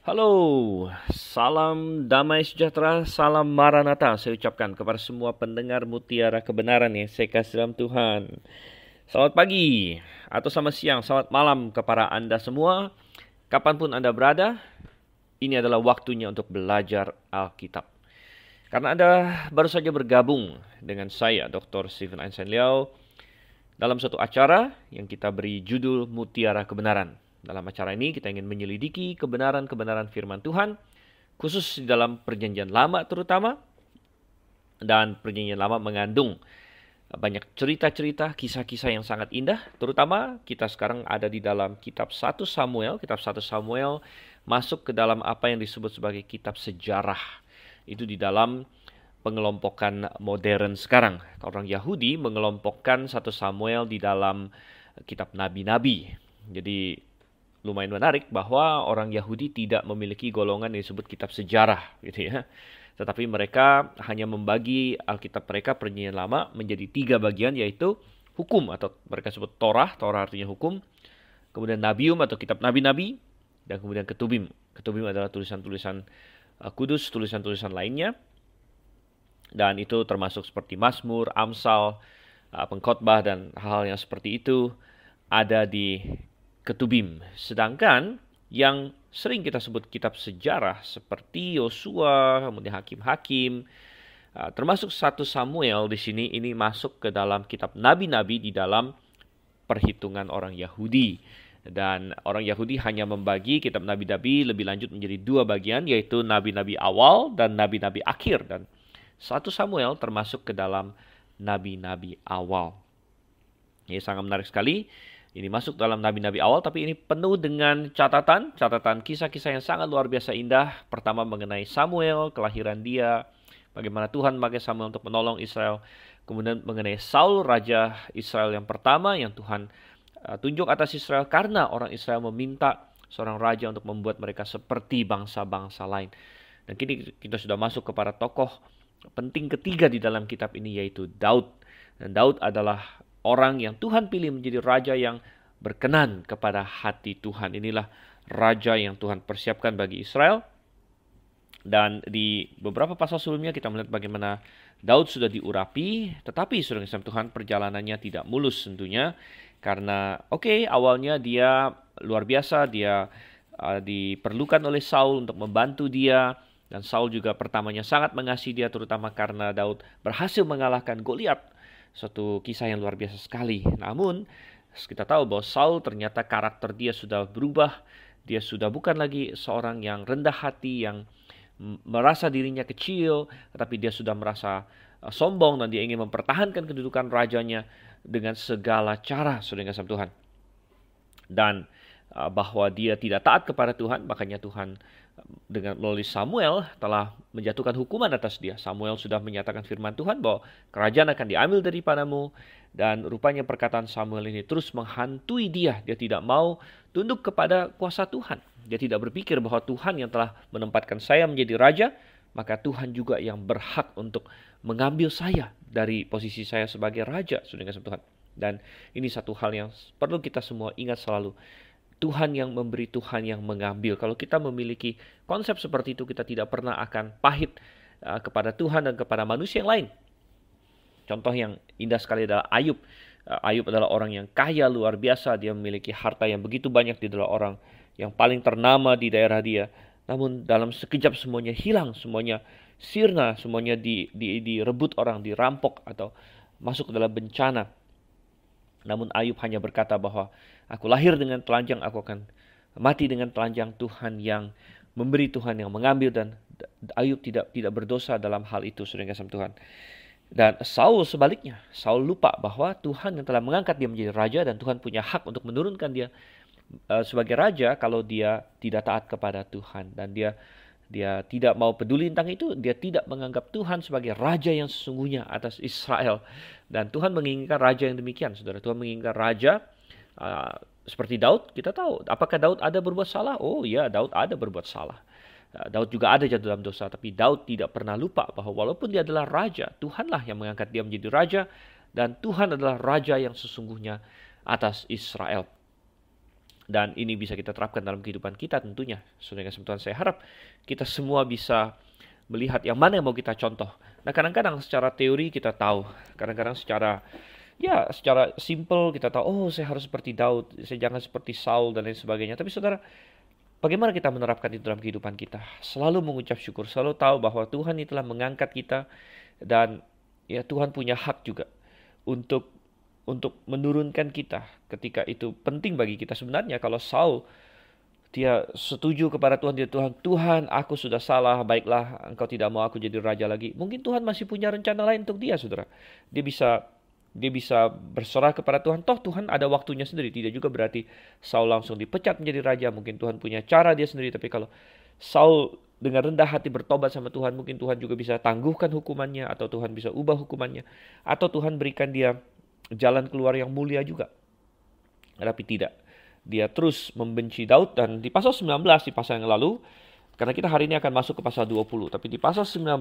Halo, salam damai sejahtera, salam Maranatha saya ucapkan kepada semua pendengar Mutiara Kebenaran yang saya kasih dalam Tuhan. Selamat pagi atau selamat siang, selamat malam kepada Anda semua. Kapanpun Anda berada, ini adalah waktunya untuk belajar Alkitab. Karena Anda baru saja bergabung dengan saya, Dr. Stephen Einstein Liao, dalam satu acara yang kita beri judul Mutiara Kebenaran. Dalam acara ini kita ingin menyelidiki kebenaran-kebenaran firman Tuhan, khusus di dalam perjanjian lama terutama. Dan perjanjian lama mengandung banyak cerita-cerita, kisah-kisah yang sangat indah. Terutama kita sekarang ada di dalam kitab 1 Samuel. Kitab 1 Samuel masuk ke dalam apa yang disebut sebagai kitab sejarah. Itu di dalam pengelompokan modern sekarang. Orang Yahudi mengelompokkan 1 Samuel di dalam kitab nabi-nabi. Jadi lumayan menarik bahwa orang Yahudi tidak memiliki golongan yang disebut kitab sejarah gitu ya. Tetapi mereka hanya membagi Alkitab mereka perjanjian lama menjadi 3 bagian, yaitu hukum atau mereka sebut Torah. Torah artinya hukum. Kemudian Nabium atau kitab nabi-nabi, dan kemudian Ketubim. Ketubim adalah tulisan-tulisan kudus, tulisan-tulisan lainnya. Dan itu termasuk seperti Mazmur, Amsal, Pengkhotbah dan hal-hal yang seperti itu ada di Ketubim. Sedangkan yang sering kita sebut kitab sejarah seperti Yosua, kemudian Hakim-Hakim, termasuk 1 Samuel di sini, ini masuk ke dalam kitab nabi-nabi di dalam perhitungan orang Yahudi. Dan orang Yahudi hanya membagi kitab nabi-nabi lebih lanjut menjadi 2 bagian, yaitu nabi-nabi awal dan nabi-nabi akhir. Dan 1 Samuel termasuk ke dalam nabi-nabi awal. Ini sangat menarik sekali. Ini masuk dalam nabi-nabi awal, tapi ini penuh dengan catatan kisah-kisah yang sangat luar biasa indah. Pertama mengenai Samuel, kelahiran dia, bagaimana Tuhan memakai Samuel untuk menolong Israel. Kemudian mengenai Saul, raja Israel yang pertama yang Tuhan tunjuk atas Israel karena orang Israel meminta seorang raja untuk membuat mereka seperti bangsa-bangsa lain. Dan kini kita sudah masuk kepada tokoh penting ketiga di dalam kitab ini, yaitu Daud. Dan Daud adalah orang yang Tuhan pilih menjadi raja yang berkenan kepada hati Tuhan. Inilah raja yang Tuhan persiapkan bagi Israel. Dan di beberapa pasal sebelumnya kita melihat bagaimana Daud sudah diurapi, tetapi saudara kasih Tuhan, perjalanannya tidak mulus tentunya. Karena awalnya dia luar biasa, dia diperlukan oleh Saul untuk membantu dia. Dan Saul juga pertamanya sangat mengasihi dia, terutama karena Daud berhasil mengalahkan Goliat. Suatu kisah yang luar biasa sekali. Namun kita tahu bahwa Saul ternyata karakter dia sudah berubah. Dia sudah bukan lagi seorang yang rendah hati, yang merasa dirinya kecil, tetapi dia sudah merasa sombong dan dia ingin mempertahankan kedudukan rajanya dengan segala cara, saudara kasih Tuhan. Dan bahwa dia tidak taat kepada Tuhan, makanya Tuhan dengan melalui Samuel telah menjatuhkan hukuman atas dia. Samuel sudah menyatakan firman Tuhan bahwa kerajaan akan diambil daripadamu, dan rupanya perkataan Samuel ini terus menghantui dia. Dia tidak mau tunduk kepada kuasa Tuhan. Dia tidak berpikir bahwa Tuhan yang telah menempatkan saya menjadi raja, maka Tuhan juga yang berhak untuk mengambil saya dari posisi saya sebagai raja, saudara kasih Tuhan. Dan ini satu hal yang perlu kita semua ingat selalu. Tuhan yang memberi, Tuhan yang mengambil. Kalau kita memiliki konsep seperti itu, kita tidak pernah akan pahit kepada Tuhan dan kepada manusia yang lain. Contoh yang indah sekali adalah Ayub. Ayub adalah orang yang kaya luar biasa. Dia memiliki harta yang begitu banyak. Dia adalah orang yang paling ternama di daerah dia. Namun dalam sekejap semuanya hilang, semuanya sirna, semuanya direbut orang, dirampok atau masuk ke dalam bencana. Namun Ayub hanya berkata bahwa aku lahir dengan telanjang, aku akan mati dengan telanjang. Tuhan yang memberi, Tuhan yang mengambil, dan Ayub tidak berdosa dalam hal itu, saudara kasih Tuhan. Dan Saul sebaliknya, Saul lupa bahwa Tuhan yang telah mengangkat dia menjadi raja, dan Tuhan punya hak untuk menurunkan dia sebagai raja kalau dia tidak taat kepada Tuhan. Dan dia tidak mau peduli tentang itu. Dia tidak menganggap Tuhan sebagai raja yang sesungguhnya atas Israel. Dan Tuhan menginginkan raja yang demikian, saudara. Tuhan menginginkan raja seperti Daud. Kita tahu, apakah Daud ada berbuat salah? Oh ya, Daud ada berbuat salah. Daud juga ada jatuh dalam dosa. Tapi Daud tidak pernah lupa bahwa walaupun dia adalah raja, Tuhanlah yang mengangkat dia menjadi raja. Dan Tuhan adalah raja yang sesungguhnya atas Israel. Dan ini bisa kita terapkan dalam kehidupan kita tentunya. Saudara kasih Tuhan, saya harap kita semua bisa melihat yang mana yang mau kita contoh. Nah, kadang-kadang secara teori kita tahu, kadang-kadang secara simple kita tahu, oh saya harus seperti Daud, saya jangan seperti Saul dan lain sebagainya. Tapi saudara, bagaimana kita menerapkan itu dalam kehidupan kita? Selalu mengucap syukur, selalu tahu bahwa Tuhan itu telah mengangkat kita, dan ya Tuhan punya hak juga untuk menurunkan kita ketika itu penting bagi kita. Sebenarnya kalau Saul dia setuju kepada Tuhan, Tuhan aku sudah salah, baiklah engkau tidak mau aku jadi raja lagi. Mungkin Tuhan masih punya rencana lain untuk dia, saudara. Dia bisa berserah kepada Tuhan. Toh Tuhan ada waktunya sendiri. Tidak juga berarti Saul langsung dipecat menjadi raja. Mungkin Tuhan punya cara dia sendiri. Tapi kalau Saul dengan rendah hati bertobat sama Tuhan, mungkin Tuhan juga bisa tangguhkan hukumannya, atau Tuhan bisa ubah hukumannya, atau Tuhan berikan dia jalan keluar yang mulia juga. Tapi tidak. Dia terus membenci Daud, dan di pasal 19, di pasal yang lalu, karena kita hari ini akan masuk ke pasal 20, tapi di pasal 19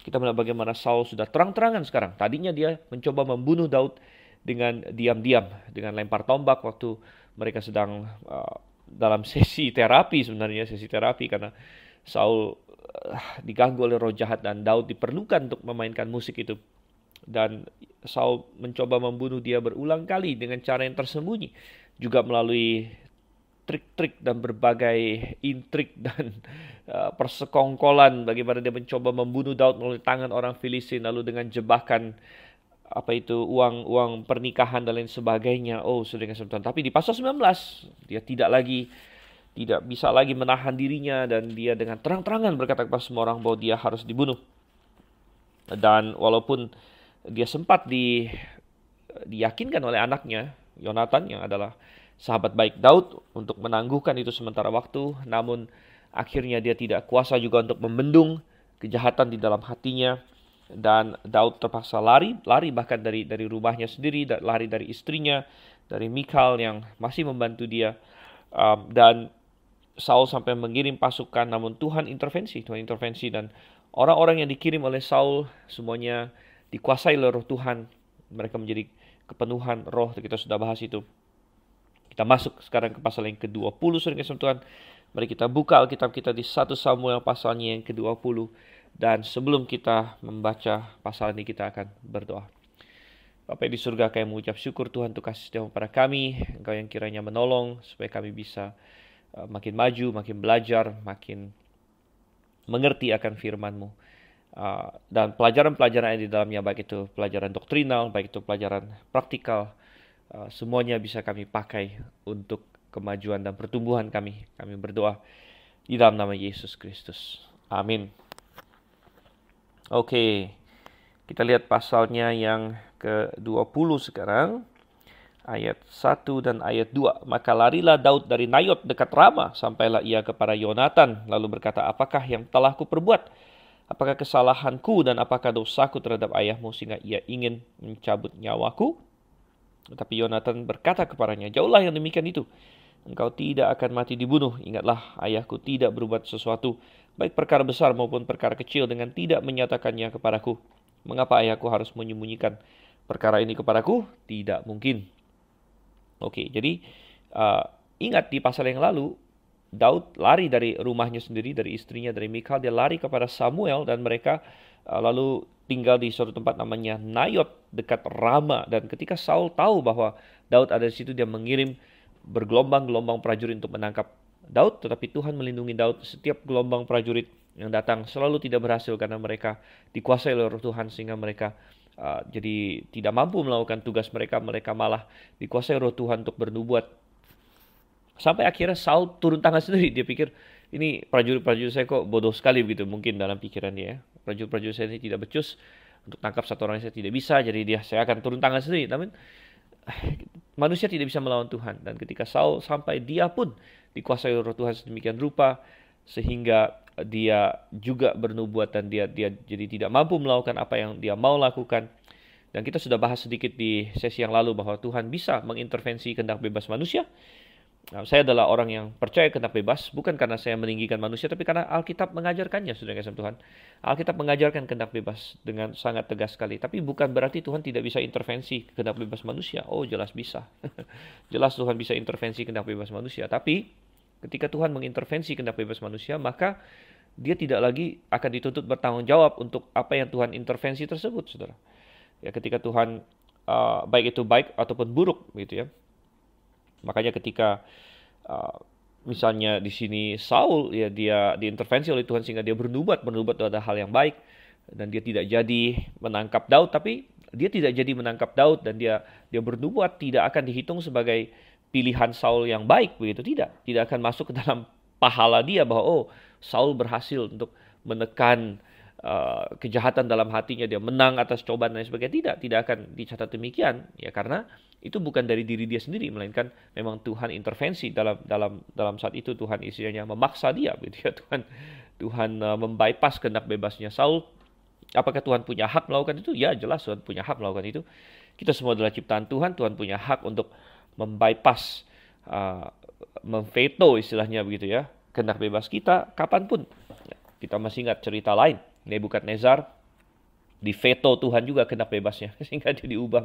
kita melihat bagaimana Saul sudah terang-terangan sekarang. Tadinya dia mencoba membunuh Daud dengan diam-diam, dengan lempar tombak waktu mereka sedang dalam sesi terapi, karena Saul diganggu oleh roh jahat dan Daud diperlukan untuk memainkan musik itu. Dan Saul mencoba membunuh dia berulang kali dengan cara yang tersembunyi, juga melalui trik-trik dan berbagai intrik dan persekongkolan, bagaimana dia mencoba membunuh Daud melalui tangan orang Filistin, lalu dengan jebakan uang pernikahan dan lain sebagainya. Oh, sudah dengan sebutan. Tapi di pasal 19 dia tidak bisa lagi menahan dirinya, dan dia dengan terang-terangan berkata kepada semua orang bahwa dia harus dibunuh. Dan walaupun dia sempat diyakinkan oleh anaknya Yonatan yang adalah sahabat baik Daud untuk menangguhkan itu sementara waktu, namun akhirnya dia tidak kuasa juga untuk membendung kejahatan di dalam hatinya, dan Daud terpaksa lari bahkan dari rumahnya sendiri, lari dari istrinya, dari Michal yang masih membantu dia, dan Saul sampai mengirim pasukan, namun Tuhan intervensi, dan orang-orang yang dikirim oleh Saul semuanya dikuasai oleh roh Tuhan. Mereka menjadi kepenuhan roh. Kita sudah bahas itu. Kita masuk sekarang ke pasal yang ke-20, saudara kasih Tuhan. Mari kita buka Alkitab kita di 1 Samuel pasalnya yang ke-20. Dan sebelum kita membaca pasal ini, kita akan berdoa. Bapa di surga, kami mengucap syukur Tuhan untuk kasih setiamu pada kami. Engkau yang kiranya menolong supaya kami bisa makin maju, makin belajar, makin mengerti akan firman-Mu. Dan pelajaran-pelajaran yang di dalamnya, baik itu pelajaran doktrinal, baik itu pelajaran praktikal, semuanya bisa kami pakai untuk kemajuan dan pertumbuhan kami. Kami berdoa di dalam nama Yesus Kristus. Amin. Oke, kita lihat pasalnya yang ke-20 sekarang. Ayat 1 dan ayat 2. Maka larilah Daud dari Nayot dekat Rama, sampailah ia kepada Yonatan, lalu berkata, apakah yang telah kuperbuat? Apakah kesalahanku dan apakah dosaku terhadap ayahmu sehingga ia ingin mencabut nyawaku? Tetapi Yonatan berkata kepadanya, jauhlah yang demikian itu. Engkau tidak akan mati dibunuh. Ingatlah, ayahku tidak berbuat sesuatu, baik perkara besar maupun perkara kecil, dengan tidak menyatakannya kepadaku. Mengapa ayahku harus menyembunyikan perkara ini kepadaku? Tidak mungkin. Oke, jadi ingat di pasal yang lalu, Daud lari dari rumahnya sendiri, dari istrinya, dari Michal. Dia lari kepada Samuel, dan mereka lalu tinggal di suatu tempat namanya Nayot dekat Rama. Dan ketika Saul tahu bahwa Daud ada di situ, dia mengirim bergelombang-gelombang prajurit untuk menangkap Daud. Tetapi Tuhan melindungi Daud. Setiap gelombang prajurit yang datang selalu tidak berhasil, karena mereka dikuasai oleh roh Tuhan, sehingga mereka jadi tidak mampu melakukan tugas mereka. Mereka malah dikuasai roh Tuhan untuk bernubuat. Sampai akhirnya Saul turun tangan sendiri. Dia pikir, ini prajurit-prajurit saya kok bodoh sekali begitu, mungkin dalam pikiran dia. Prajurit-prajurit saya ini tidak becus, untuk tangkap satu orang saya tidak bisa, jadi saya akan turun tangan sendiri. Namun manusia tidak bisa melawan Tuhan. Dan ketika Saul sampai, dia pun dikuasai roh Tuhan sedemikian rupa, sehingga dia juga bernubuat, dan dia jadi tidak mampu melakukan apa yang dia mau lakukan. Dan kita sudah bahas sedikit di sesi yang lalu bahwa Tuhan bisa mengintervensi kehendak bebas manusia. Nah, saya adalah orang yang percaya kehendak bebas, bukan karena saya meninggikan manusia, tapi karena Alkitab mengajarkannya, saudara kasih Tuhan. Alkitab mengajarkan kehendak bebas dengan sangat tegas sekali. Tapi bukan berarti Tuhan tidak bisa intervensi kehendak bebas manusia. Oh, jelas bisa. Jelas Tuhan bisa intervensi kehendak bebas manusia. Tapi ketika Tuhan mengintervensi kehendak bebas manusia, maka dia tidak lagi akan dituntut bertanggung jawab untuk apa yang Tuhan intervensi tersebut, saudara. Ya, ketika Tuhan baik itu baik ataupun buruk, gitu ya. Makanya ketika misalnya di sini Saul, ya dia diintervensi oleh Tuhan sehingga dia bernubuat itu adalah hal yang baik, dan dia tidak jadi menangkap Daud, tapi dia tidak jadi menangkap Daud dan dia bernubuat tidak akan dihitung sebagai pilihan Saul yang baik, begitu tidak akan masuk ke dalam pahala dia bahwa oh Saul berhasil untuk menekan kejahatan dalam hatinya, dia menang atas cobaan dan sebagainya. Tidak akan dicatat demikian, ya, karena itu bukan dari diri dia sendiri, melainkan memang Tuhan intervensi dalam saat itu. Tuhan istilahnya memaksa dia, gitu ya. Tuhan membypass kehendak bebasnya Saul. Apakah Tuhan punya hak melakukan itu? Ya, jelas Tuhan punya hak melakukan itu. Kita semua adalah ciptaan Tuhan. Tuhan punya hak untuk membypass, memveto istilahnya begitu ya, kehendak bebas kita kapanpun. Kita masih ingat cerita lain, Nebukadnezar diveto Tuhan juga kehendak bebasnya sehingga dia diubah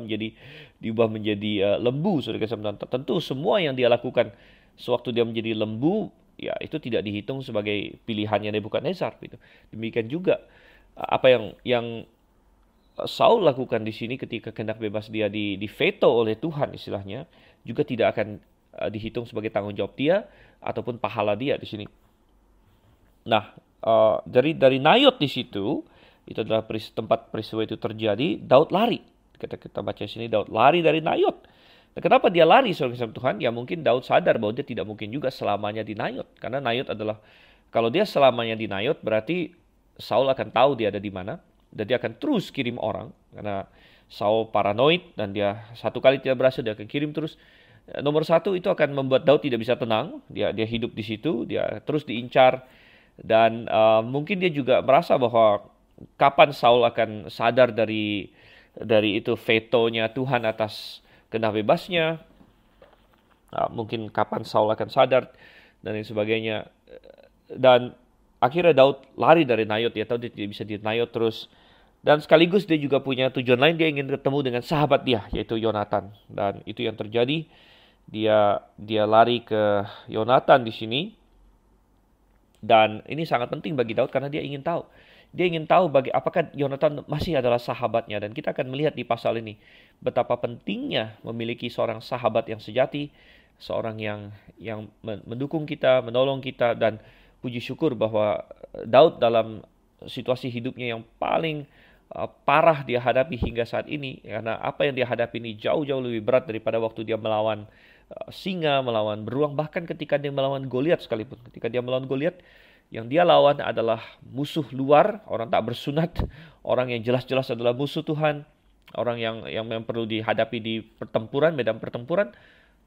menjadi lembu, saudara kasih Tuhan. Tentu semua yang dia lakukan sewaktu dia menjadi lembu, ya itu tidak dihitung sebagai pilihannya Nebukadnezar, gitu. Demikian juga apa yang Saul lakukan di sini ketika kehendak bebas dia diveto oleh Tuhan istilahnya, juga tidak akan dihitung sebagai tanggung jawab dia ataupun pahala dia di sini. Nah, dari Nayot di situ, itu adalah tempat peristiwa itu terjadi. Daud lari. Kita baca di sini, Daud lari dari Nayot. Nah, kenapa dia lari, saudara Tuhan? Ya mungkin Daud sadar bahwa dia tidak mungkin juga selamanya di Nayot. Karena Nayot adalah, kalau dia selamanya di Nayot, berarti Saul akan tahu dia ada di mana. Dan dia akan terus kirim orang. Karena Saul paranoid dan dia satu kali tidak berhasil, dia akan kirim terus. Nomor satu, itu akan membuat Daud tidak bisa tenang. Dia hidup di situ, dia terus diincar. Dan mungkin dia juga merasa bahwa kapan Saul akan sadar dari itu vetonya Tuhan atas kehendak bebasnya. Mungkin kapan Saul akan sadar dan lain sebagainya. Dan akhirnya Daud lari dari Nayot. Dia tahu dia tidak bisa di Nayot terus. Dan sekaligus dia juga punya tujuan lain. Dia ingin ketemu dengan sahabat dia, yaitu Yonatan. Dan itu yang terjadi. Dia lari ke Yonatan di sini. Dan ini sangat penting bagi Daud karena dia ingin tahu. Dia ingin tahu apakah Yonatan masih adalah sahabatnya. Dan kita akan melihat di pasal ini betapa pentingnya memiliki seorang sahabat yang sejati, seorang yang mendukung kita, menolong kita. Dan puji syukur bahwa Daud dalam situasi hidupnya yang paling parah dia hadapi hingga saat ini, karena apa yang dia hadapi ini jauh-jauh lebih berat daripada waktu dia melawan singa, melawan beruang, bahkan ketika dia melawan Goliat sekalipun. Ketika dia melawan Goliat, yang dia lawan adalah musuh luar, orang tak bersunat, orang yang jelas-jelas adalah musuh Tuhan, orang yang memang perlu dihadapi di pertempuran, medan pertempuran.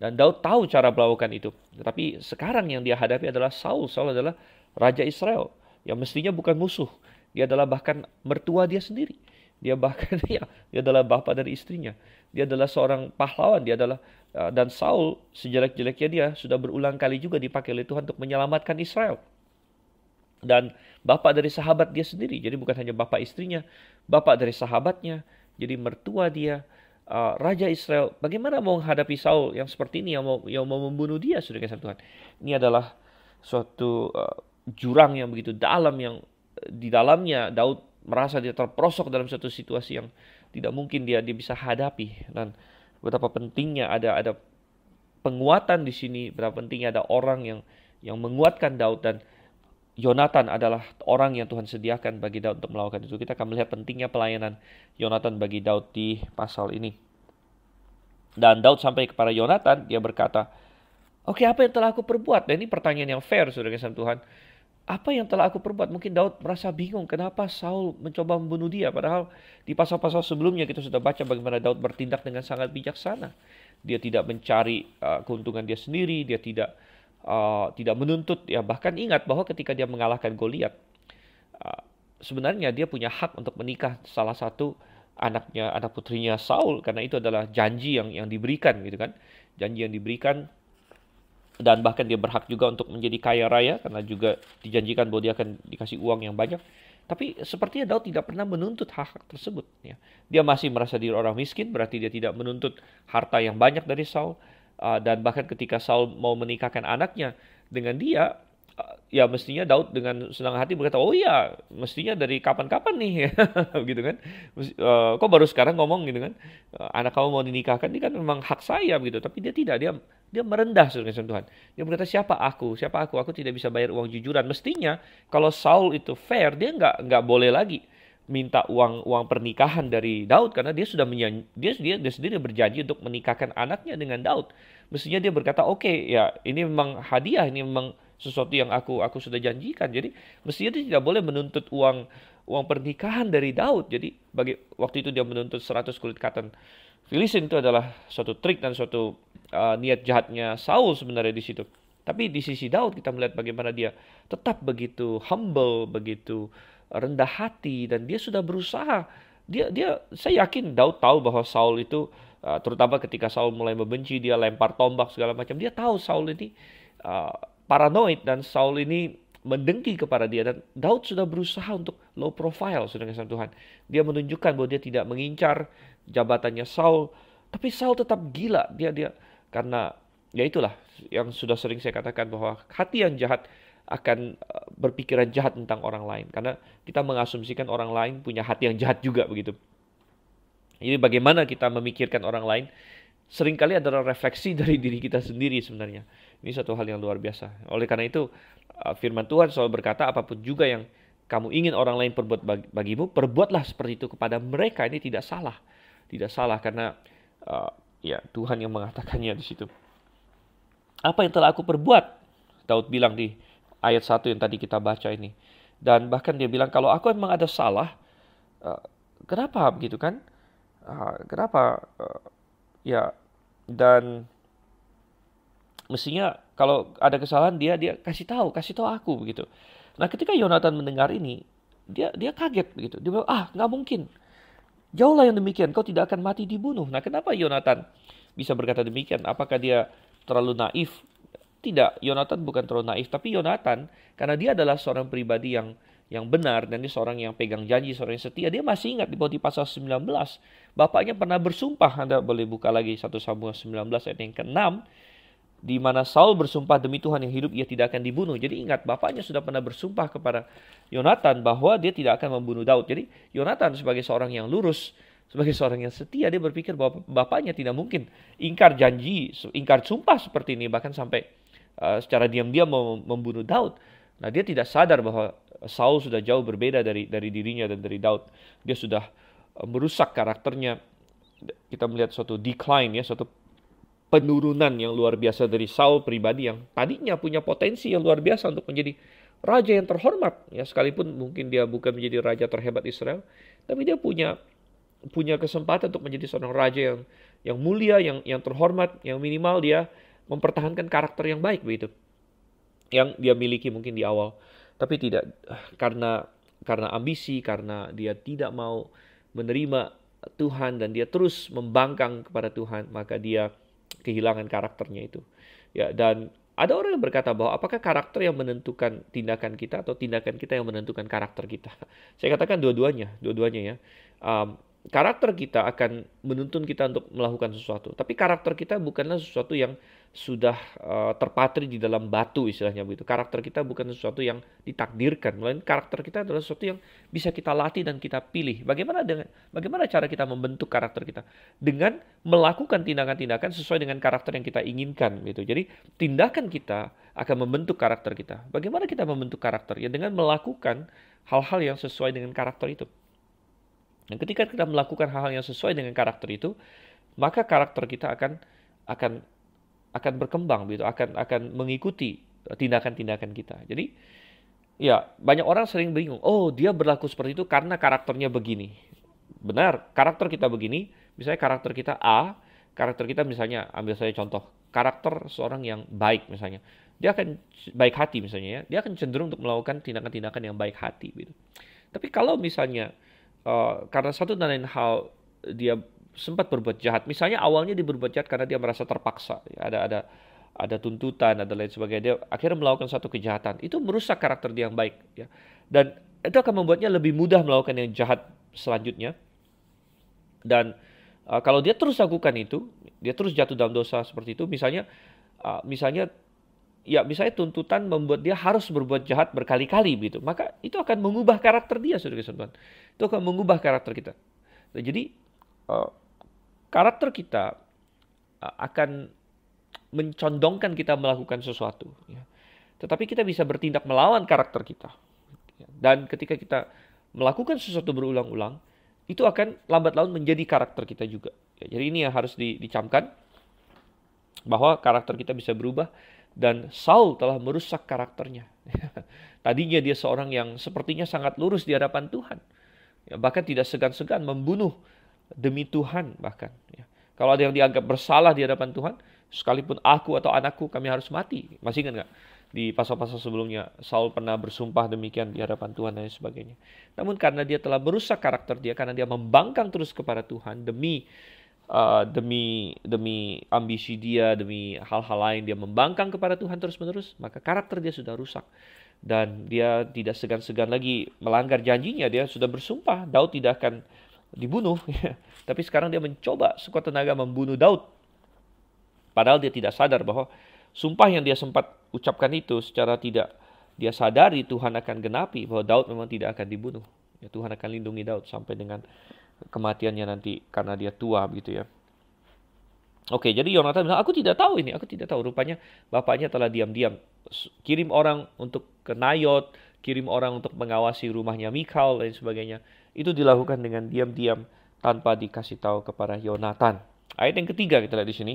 Dan Daud tahu cara melakukan itu. Tetapi sekarang yang dia hadapi adalah Saul. Saul adalah raja Israel yang mestinya bukan musuh. Dia adalah bahkan mertua dia sendiri. Dia bahkan dia adalah bapak dari istrinya. Dia adalah seorang pahlawan. Dan Saul sejelek-jeleknya dia sudah berulang kali juga dipakai oleh Tuhan untuk menyelamatkan Israel. Dan bapak dari sahabat dia sendiri. Jadi bukan hanya bapak istrinya, bapak dari sahabatnya. Jadi mertua dia, raja Israel. Bagaimana mau menghadapi Saul yang seperti ini, yang mau membunuh dia, saudara kasih Tuhan. Ini adalah suatu jurang yang begitu dalam, yang di dalamnya Daud merasa dia terperosok dalam suatu situasi yang tidak mungkin dia bisa hadapi. Dan betapa pentingnya ada penguatan di sini, betapa pentingnya ada orang yang menguatkan Daud. Dan Yonatan adalah orang yang Tuhan sediakan bagi Daud untuk melakukan itu. Kita akan melihat pentingnya pelayanan Yonatan bagi Daud di pasal ini. Dan Daud sampai kepada Yonatan, dia berkata, oke, apa yang telah aku perbuat? Dan ini pertanyaan yang fair, saudara kasih Tuhan. Apa yang telah aku perbuat? Mungkin Daud merasa bingung kenapa Saul mencoba membunuh dia. Padahal di pasal-pasal sebelumnya kita sudah baca bagaimana Daud bertindak dengan sangat bijaksana. Dia tidak mencari keuntungan dia sendiri. Dia tidak menuntut. Ya, bahkan ingat bahwa ketika dia mengalahkan Goliat, sebenarnya dia punya hak untuk menikah salah satu anak putrinya Saul. Karena itu adalah janji yang diberikan, gitu kan. Janji yang diberikan dan bahkan dia berhak juga untuk menjadi kaya raya karena juga dijanjikan bahwa dia akan dikasih uang yang banyak. Tapi sepertinya Daud tidak pernah menuntut hak tersebut. Ya. Dia masih merasa diri orang miskin, berarti dia tidak menuntut harta yang banyak dari Saul. Dan bahkan ketika Saul mau menikahkan anaknya dengan dia, ya mestinya Daud dengan senang hati berkata, oh iya, mestinya dari kapan-kapan nih, gitu kan? Kok baru sekarang ngomong gitu kan? Anak kamu mau dinikahkan, ini kan memang hak saya gitu. Tapi dia tidak, dia merendah dengan Tuhan. Dia berkata, siapa aku? Siapa aku? Aku tidak bisa bayar uang jujuran. Mestinya kalau Saul itu fair, dia nggak boleh lagi minta uang pernikahan dari Daud karena dia sudah dia sendiri berjanji untuk menikahkan anaknya dengan Daud. Mestinya dia berkata, oke, ya ini memang hadiah, ini memang sesuatu yang aku sudah janjikan. Jadi mestinya dia tidak boleh menuntut uang pernikahan dari Daud. Jadi waktu itu dia menuntut 100 kulit katan Filistin, itu adalah suatu trik dan suatu niat jahatnya Saul sebenarnya di situ. Tapi di sisi Daud kita melihat bagaimana dia tetap begitu humble, begitu rendah hati, dan dia sudah berusaha. Saya yakin Daud tahu bahwa Saul itu terutama ketika Saul mulai membenci dia, lempar tombak segala macam, dia tahu Saul ini paranoid dan Saul ini mendengki kepada dia, dan Daud sudah berusaha untuk low profile sudah dengan Tuhan. Dia menunjukkan bahwa dia tidak mengincar jabatannya Saul, tapi Saul tetap gila. Dia karena ya itulah yang sudah sering saya katakan bahwa hati yang jahat akan berpikiran jahat tentang orang lain karena kita mengasumsikan orang lain punya hati yang jahat juga begitu. Jadi bagaimana kita memikirkan orang lain seringkali adalah refleksi dari diri kita sendiri sebenarnya. Ini satu hal yang luar biasa. Oleh karena itu, firman Tuhan selalu berkata, apapun juga yang kamu ingin orang lain perbuat bagimu, perbuatlah seperti itu kepada mereka. Ini tidak salah. Tidak salah karena ya Tuhan yang mengatakannya di situ. Apa yang telah aku perbuat? Daud bilang di ayat 1 yang tadi kita baca ini. Dan bahkan dia bilang, kalau aku memang ada salah, kenapa begitu kan? Kenapa? Ya, dan mestinya kalau ada kesalahan dia kasih tahu aku begitu. Nah, ketika Yonatan mendengar ini, dia kaget begitu. Dia bilang, nggak mungkin. Jauhlah yang demikian, kau tidak akan mati dibunuh. Nah, kenapa Yonatan bisa berkata demikian? Apakah dia terlalu naif? Tidak, Yonatan bukan terlalu naif, tapi Yonatan karena dia adalah seorang pribadi yang benar dan dia seorang yang pegang janji, seorang yang setia. Dia masih ingat di pasal 19, bapaknya pernah bersumpah. Anda boleh buka lagi 1 Samuel 19 ayat yang ke-6, di mana Saul bersumpah demi Tuhan yang hidup ia tidak akan dibunuh. Jadi ingat, bapaknya sudah pernah bersumpah kepada Yonatan bahwa dia tidak akan membunuh Daud. Jadi Yonatan sebagai seorang yang lurus, sebagai seorang yang setia, dia berpikir bahwa bapaknya tidak mungkin ingkar janji, ingkar sumpah seperti ini, bahkan sampai secara diam-diam membunuh Daud. Nah, dia tidak sadar bahwa Saul sudah jauh berbeda dari dirinya dan dari Daud. Dia sudah merusak karakternya. Kita melihat suatu decline, ya, suatu penurunan yang luar biasa dari Saul pribadi yang tadinya punya potensi yang luar biasa untuk menjadi raja yang terhormat. Ya, sekalipun mungkin dia bukan menjadi raja terhebat Israel, tapi dia punya kesempatan untuk menjadi seorang raja yang mulia, yang terhormat, yang minimal dia mempertahankan karakter yang baik begitu, yang dia miliki mungkin di awal. Tapi tidak, karena ambisi, karena dia tidak mau menerima Tuhan dan dia terus membangkang kepada Tuhan, maka dia kehilangan karakternya itu. Ya, dan ada orang yang berkata bahwa apakah karakter yang menentukan tindakan kita atau tindakan kita yang menentukan karakter kita? Saya katakan dua-duanya ya. Karakter kita akan menuntun kita untuk melakukan sesuatu. Tapi karakter kita bukanlah sesuatu yang sudah terpatri di dalam batu istilahnya begitu. Karakter kita bukan sesuatu yang ditakdirkan. Melainkan karakter kita adalah sesuatu yang bisa kita latih dan kita pilih. Bagaimana cara kita membentuk karakter kita? Dengan melakukan tindakan-tindakan sesuai dengan karakter yang kita inginkan gitu. Jadi tindakan kita akan membentuk karakter kita. Bagaimana kita membentuk karakter? Ya dengan melakukan hal-hal yang sesuai dengan karakter itu. Dan ketika kita melakukan hal-hal yang sesuai dengan karakter itu, maka karakter kita akan berkembang gitu, akan mengikuti tindakan-tindakan kita. Jadi ya banyak orang sering bingung, oh dia berlaku seperti itu karena karakternya begini. Benar, karakter kita begini, misalnya karakter kita A, karakter kita misalnya, ambil saya contoh, karakter seorang yang baik misalnya. Dia akan baik hati misalnya ya, dia akan cenderung untuk melakukan tindakan-tindakan yang baik hati gitu. Tapi kalau misalnya karena satu dan lain hal dia sempat berbuat jahat. Misalnya awalnya dia berbuat jahat karena dia merasa terpaksa. Ada ada tuntutan, ada lain sebagainya. Dia akhirnya melakukan satu kejahatan. Itu merusak karakter dia yang baik. Ya. Dan itu akan membuatnya lebih mudah melakukan yang jahat selanjutnya. Dan kalau dia terus lakukan itu, dia terus jatuh dalam dosa seperti itu. Misalnya tuntutan membuat dia harus berbuat jahat berkali-kali gitu. Maka itu akan mengubah karakter dia, saudara-saudara. Itu akan mengubah karakter kita. Nah, jadi karakter kita akan mencondongkan kita melakukan sesuatu. Ya. Tetapi kita bisa bertindak melawan karakter kita. Dan ketika kita melakukan sesuatu berulang-ulang, itu akan lambat laun menjadi karakter kita juga. Ya, jadi ini yang harus dicamkan, bahwa karakter kita bisa berubah. Dan Saul telah merusak karakternya. Tadinya dia seorang yang sepertinya sangat lurus di hadapan Tuhan. Ya, bahkan tidak segan-segan membunuh demi Tuhan bahkan. Ya. Kalau ada yang dianggap bersalah di hadapan Tuhan, sekalipun aku atau anakku, kami harus mati. Masih ingat nggak? Di pasal-pasal sebelumnya, Saul pernah bersumpah demikian di hadapan Tuhan dan sebagainya. Namun karena dia telah merusak karakter dia, karena dia membangkang terus kepada Tuhan, demi ambisi dia, demi hal-hal lain, dia membangkang kepada Tuhan terus-menerus, maka karakter dia sudah rusak. Dan dia tidak segan-segan lagi melanggar janjinya. Dia sudah bersumpah, Daud tidak akan dibunuh. Tapi sekarang dia mencoba sekuat tenaga membunuh Daud. Padahal dia tidak sadar bahwa sumpah yang dia sempat ucapkan itu secara tidak dia sadari Tuhan akan genapi, bahwa Daud memang tidak akan dibunuh. Ya, Tuhan akan lindungi Daud sampai dengan kematiannya nanti karena dia tua begitu ya. Oke, jadi Yonatan bilang, aku tidak tahu ini, aku tidak tahu. Rupanya bapaknya telah diam-diam. Kirim orang untuk ke Nayot, kirim orang untuk mengawasi rumahnya Mikal dan sebagainya. Itu dilakukan dengan diam-diam tanpa dikasih tahu kepada Yonatan. Ayat yang ketiga kita lihat di sini.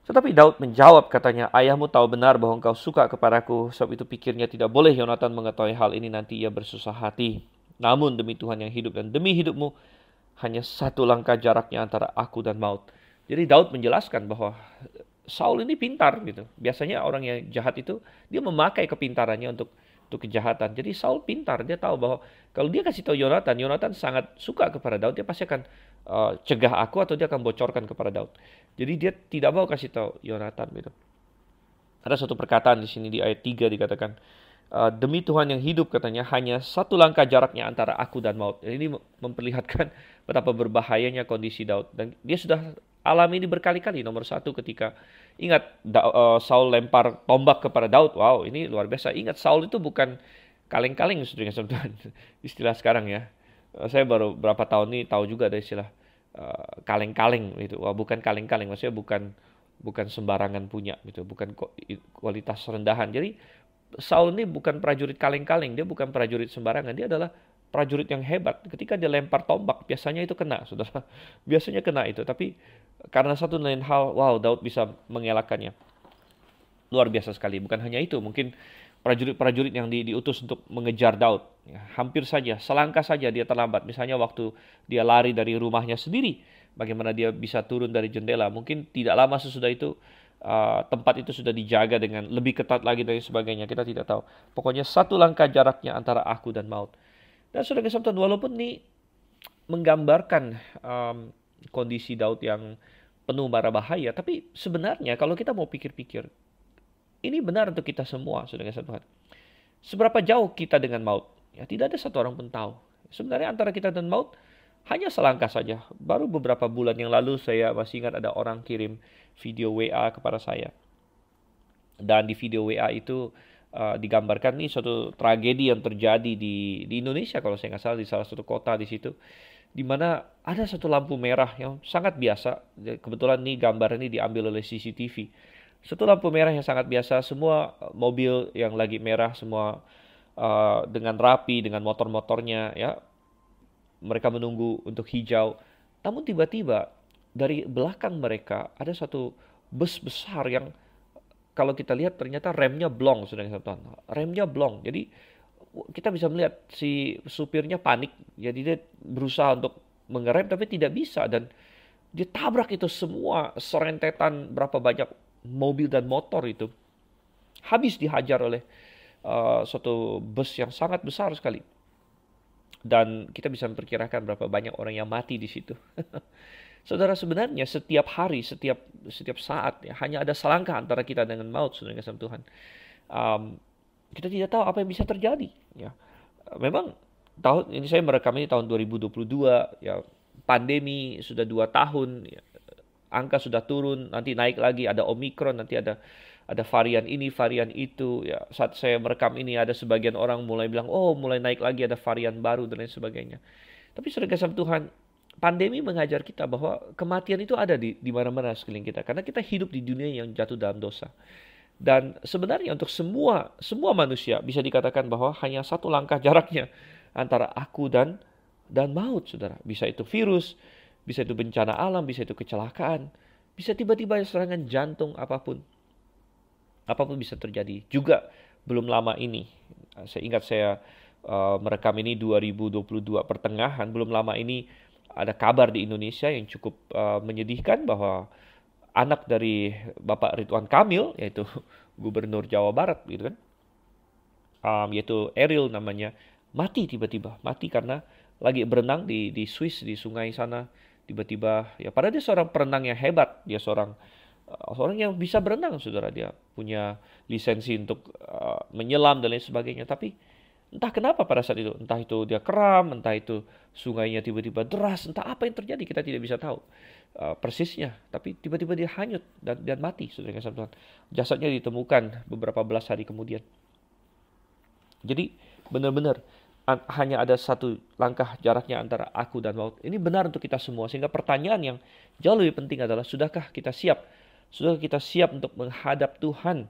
Tetapi Daud menjawab, katanya, ayahmu tahu benar bahwa engkau suka kepadaku, sebab itu pikirnya tidak boleh Yonatan mengetahui hal ini, nanti ia bersusah hati. Namun demi Tuhan yang hidup dan demi hidupmu, hanya satu langkah jaraknya antara aku dan maut. Jadi Daud menjelaskan bahwa Saul ini pintar gitu. Biasanya orang yang jahat itu dia memakai kepintarannya untuk kejahatan. Jadi Saul pintar, dia tahu bahwa kalau dia kasih tahu Yonatan sangat suka kepada Daud, dia pasti akan cegah aku atau dia akan bocorkan kepada Daud. Jadi dia tidak mau kasih tahu Yonatan gitu. Ada satu perkataan di sini di ayat 3 dikatakan, demi Tuhan yang hidup, katanya, hanya satu langkah jaraknya antara aku dan maut. Ini memperlihatkan betapa berbahayanya kondisi Daud. Dan dia sudah alami ini berkali-kali. Nomor satu, ketika ingat Saul lempar tombak kepada Daud. Wow, ini luar biasa. Ingat, Saul itu bukan kaleng-kaleng, saudara-saudara. Istilah sekarang ya. Saya baru berapa tahun ini tahu juga ada istilah kaleng-kaleng itu. Wah, bukan kaleng-kaleng, maksudnya bukan sembarangan punya gitu, bukan kualitas rendahan. Jadi Saul ini bukan prajurit kaleng-kaleng, dia bukan prajurit sembarangan, dia adalah prajurit yang hebat. Ketika dia lempar tombak, biasanya itu kena, saudara. Biasanya kena itu, tapi karena satu lain hal, wow, Daud bisa mengelakkannya. Luar biasa sekali. Bukan hanya itu, mungkin prajurit-prajurit yang diutus untuk mengejar Daud, ya, hampir saja, selangkah saja dia terlambat. Misalnya waktu dia lari dari rumahnya sendiri, bagaimana dia bisa turun dari jendela. Mungkin tidak lama sesudah itu, tempat itu sudah dijaga dengan lebih ketat lagi dan sebagainya. Kita tidak tahu. Pokoknya satu langkah jaraknya antara aku dan maut. Dan saudara kesempatan, walaupun ini menggambarkan kondisi Daud yang penuh mara bahaya, tapi sebenarnya kalau kita mau pikir-pikir, ini benar untuk kita semua, saudara kesempatan. Seberapa jauh kita dengan maut? Ya, tidak ada satu orang pun tahu. Sebenarnya antara kita dan maut hanya selangkah saja. Baru beberapa bulan yang lalu saya masih ingat ada orang kirim video WA kepada saya. Dan di video WA itu digambarkan nih suatu tragedi yang terjadi di Indonesia, kalau saya nggak salah, di salah satu kota di situ, di mana ada satu lampu merah yang sangat biasa. Kebetulan nih gambar ini diambil oleh CCTV. Satu lampu merah yang sangat biasa, semua mobil yang lagi merah semua dengan rapi, dengan motor-motornya, ya, mereka menunggu untuk hijau. Namun tiba-tiba dari belakang mereka ada satu bus besar yang kalau kita lihat ternyata remnya blong, saudara-saudara. Remnya blong. Jadi kita bisa melihat si supirnya panik. Jadi dia berusaha untuk mengerem tapi tidak bisa, dan dia tabrak itu semua serentetan berapa banyak mobil dan motor itu. Habis dihajar oleh suatu bus yang sangat besar sekali. Dan kita bisa memperkirakan berapa banyak orang yang mati di situ. Saudara, sebenarnya setiap hari, setiap saat, ya, hanya ada selangkah antara kita dengan maut, saudara yang kasih Tuhan. Um, kita tidak tahu apa yang bisa terjadi. Ya, memang tahun ini saya merekam ini tahun 2022. Ya, pandemi sudah 2 tahun. Ya, angka sudah turun, nanti naik lagi, ada Omikron, nanti ada varian ini, varian itu. Ya, saat saya merekam ini ada sebagian orang mulai bilang, oh mulai naik lagi, ada varian baru dan lain sebagainya. Tapi saudara kasih Tuhan, pandemi mengajar kita bahwa kematian itu ada di mana-mana sekeliling kita, karena kita hidup di dunia yang jatuh dalam dosa. Dan sebenarnya untuk semua manusia bisa dikatakan bahwa hanya satu langkah jaraknya antara aku dan maut, saudara. Bisa itu virus, bisa itu bencana alam, bisa itu kecelakaan, bisa tiba-tiba serangan jantung, apapun bisa terjadi. Juga belum lama ini, saya ingat saya merekam ini 2022 pertengahan, belum lama ini ada kabar di Indonesia yang cukup menyedihkan bahwa anak dari Bapak Ridwan Kamil, yaitu Gubernur Jawa Barat, gitu kan, yaitu Eril namanya, mati tiba-tiba, mati karena lagi berenang di Swiss, di sungai sana, tiba-tiba, ya padahal dia seorang perenang yang hebat, dia seorang yang bisa berenang, saudara, dia punya lisensi untuk menyelam dan lain sebagainya, tapi entah kenapa pada saat itu, entah itu dia kram, entah itu sungainya tiba-tiba deras, entah apa yang terjadi, kita tidak bisa tahu persisnya. Tapi tiba-tiba dia hanyut dan mati, saudara kasih Tuhan. Jasadnya ditemukan beberapa belas hari kemudian. Jadi benar-benar hanya ada satu langkah jaraknya antara aku dan maut. Ini benar untuk kita semua. Sehingga pertanyaan yang jauh lebih penting adalah, sudahkah kita siap? Sudahkah kita siap untuk menghadap Tuhan?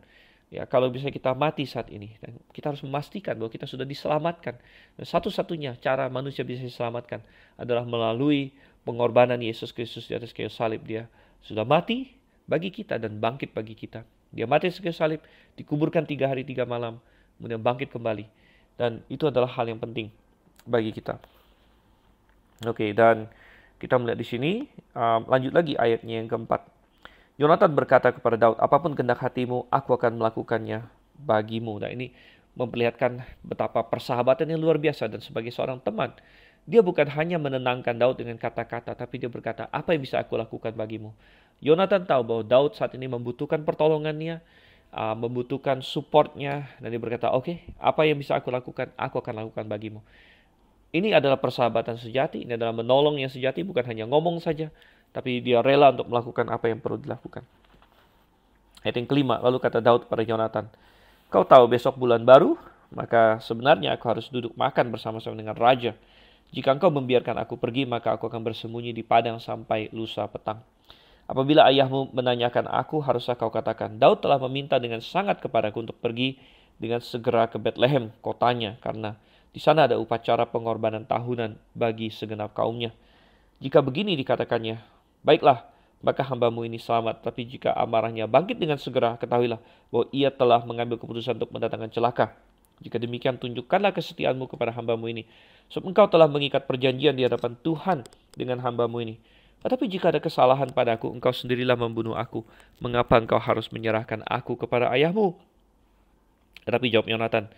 Ya, kalau bisa kita mati saat ini, dan kita harus memastikan bahwa kita sudah diselamatkan. Dan satu-satunya cara manusia bisa diselamatkan adalah melalui pengorbanan Yesus Kristus di atas kayu salib. Dia sudah mati bagi kita dan bangkit bagi kita. Dia mati di kayu salib, dikuburkan 3 hari 3 malam, kemudian bangkit kembali. Dan itu adalah hal yang penting bagi kita. Oke, dan kita melihat di sini, lanjut lagi ayatnya yang keempat. Yonatan berkata kepada Daud, apapun kehendak hatimu, aku akan melakukannya bagimu. Nah, ini memperlihatkan betapa persahabatan yang luar biasa. Dan sebagai seorang teman, dia bukan hanya menenangkan Daud dengan kata-kata, tapi dia berkata, apa yang bisa aku lakukan bagimu? Yonatan tahu bahwa Daud saat ini membutuhkan pertolongannya, membutuhkan supportnya, dan dia berkata, oke, apa yang bisa aku lakukan? Aku akan lakukan bagimu. Ini adalah persahabatan sejati, ini adalah menolong yang sejati, bukan hanya ngomong saja, tapi dia rela untuk melakukan apa yang perlu dilakukan. Ayat yang kelima, lalu kata Daud kepada Yonatan, kau tahu besok bulan baru, maka sebenarnya aku harus duduk makan bersama-sama dengan raja. Jika engkau membiarkan aku pergi, maka aku akan bersembunyi di padang sampai lusa petang. Apabila ayahmu menanyakan aku, haruslah kau katakan, Daud telah meminta dengan sangat kepadaku untuk pergi dengan segera ke Bethlehem, kotanya, karena di sana ada upacara pengorbanan tahunan bagi segenap kaumnya. Jika begini dikatakannya, baiklah, maka hambamu ini selamat. Tapi jika amarahnya bangkit dengan segera, ketahuilah bahwa ia telah mengambil keputusan untuk mendatangkan celaka. Jika demikian, tunjukkanlah kesetiaanmu kepada hambamu ini. Sebab engkau telah mengikat perjanjian di hadapan Tuhan dengan hambamu ini. Tetapi jika ada kesalahan padaku, engkau sendirilah membunuh aku. Mengapa engkau harus menyerahkan aku kepada ayahmu? Tetapi jawab Yonatan,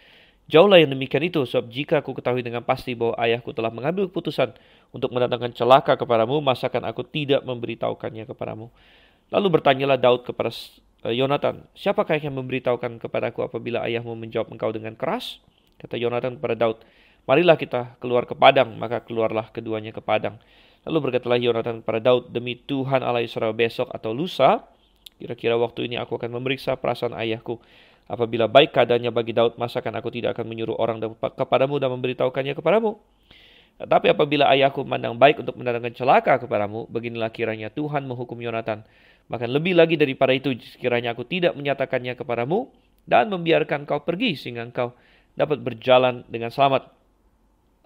jauhlah yang demikian itu, sebab jika aku ketahui dengan pasti bahwa ayahku telah mengambil keputusan untuk mendatangkan celaka kepadamu, masakan aku tidak memberitahukannya kepadamu. Lalu bertanyalah Daud kepada Yonatan, siapakah yang memberitahukan kepadaku apabila ayahmu menjawab engkau dengan keras? Kata Yonatan kepada Daud, marilah kita keluar ke padang. Maka keluarlah keduanya ke padang. Lalu berkatalah Yonatan kepada Daud, demi Tuhan Allah Israel, besok atau lusa, kira-kira waktu ini aku akan memeriksa perasaan ayahku. Apabila baik keadaannya bagi Daud, masakan aku tidak akan menyuruh orang kepadamu dan memberitahukannya kepadamu? Tetapi apabila ayahku memandang baik untuk mendatangkan celaka kepadamu, beginilah kiranya Tuhan menghukum Yonatan. Bahkan lebih lagi daripada itu, sekiranya aku tidak menyatakannya kepadamu dan membiarkan kau pergi sehingga engkau dapat berjalan dengan selamat.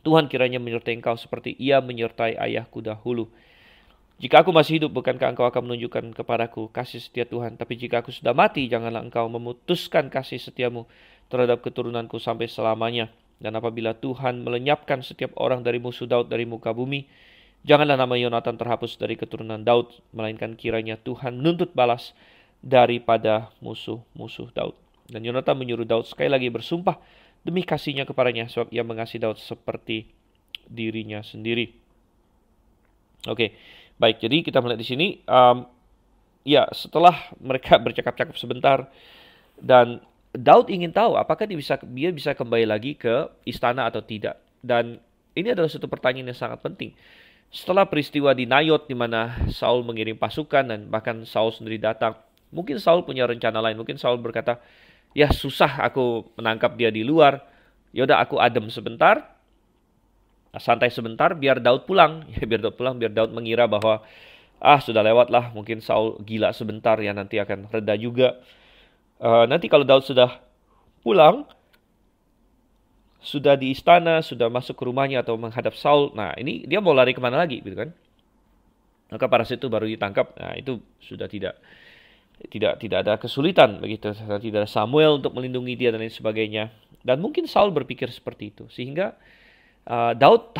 Tuhan kiranya menyertai engkau seperti ia menyertai ayahku dahulu. Jika aku masih hidup, bukankah engkau akan menunjukkan kepadaku kasih setia Tuhan? Tapi jika aku sudah mati, janganlah engkau memutuskan kasih setiamu terhadap keturunanku sampai selamanya. Dan apabila Tuhan melenyapkan setiap orang dari musuh Daud dari muka bumi, janganlah nama Yonatan terhapus dari keturunan Daud, melainkan kiranya Tuhan menuntut balas daripada musuh-musuh Daud. Dan Yonatan menyuruh Daud sekali lagi bersumpah demi kasihnya kepadanya, sebab ia mengasihi Daud seperti dirinya sendiri. Oke, Baik, jadi kita melihat di sini, ya setelah mereka bercakap-cakap sebentar dan Daud ingin tahu apakah dia bisa kembali lagi ke istana atau tidak. Dan ini adalah satu pertanyaan yang sangat penting. Setelah peristiwa di Nayot di mana Saul mengirim pasukan dan bahkan Saul sendiri datang, mungkin Saul punya rencana lain. Mungkin Saul berkata, ya susah aku menangkap dia di luar. Yaudah aku adem sebentar, santai sebentar, biar Daud pulang. Ya, biar Daud mengira bahwa sudah lewat lah, mungkin Saul gila sebentar ya, nanti akan reda juga. Nanti kalau Daud sudah pulang, sudah di istana, sudah masuk ke rumahnya atau menghadap Saul, nah ini dia mau lari kemana lagi gitu kan? Maka pada saat itu baru ditangkap. Nah itu sudah tidak ada kesulitan begitu, tidak ada Samuel untuk melindungi dia dan lain sebagainya. Dan mungkin Saul berpikir seperti itu, sehingga Daud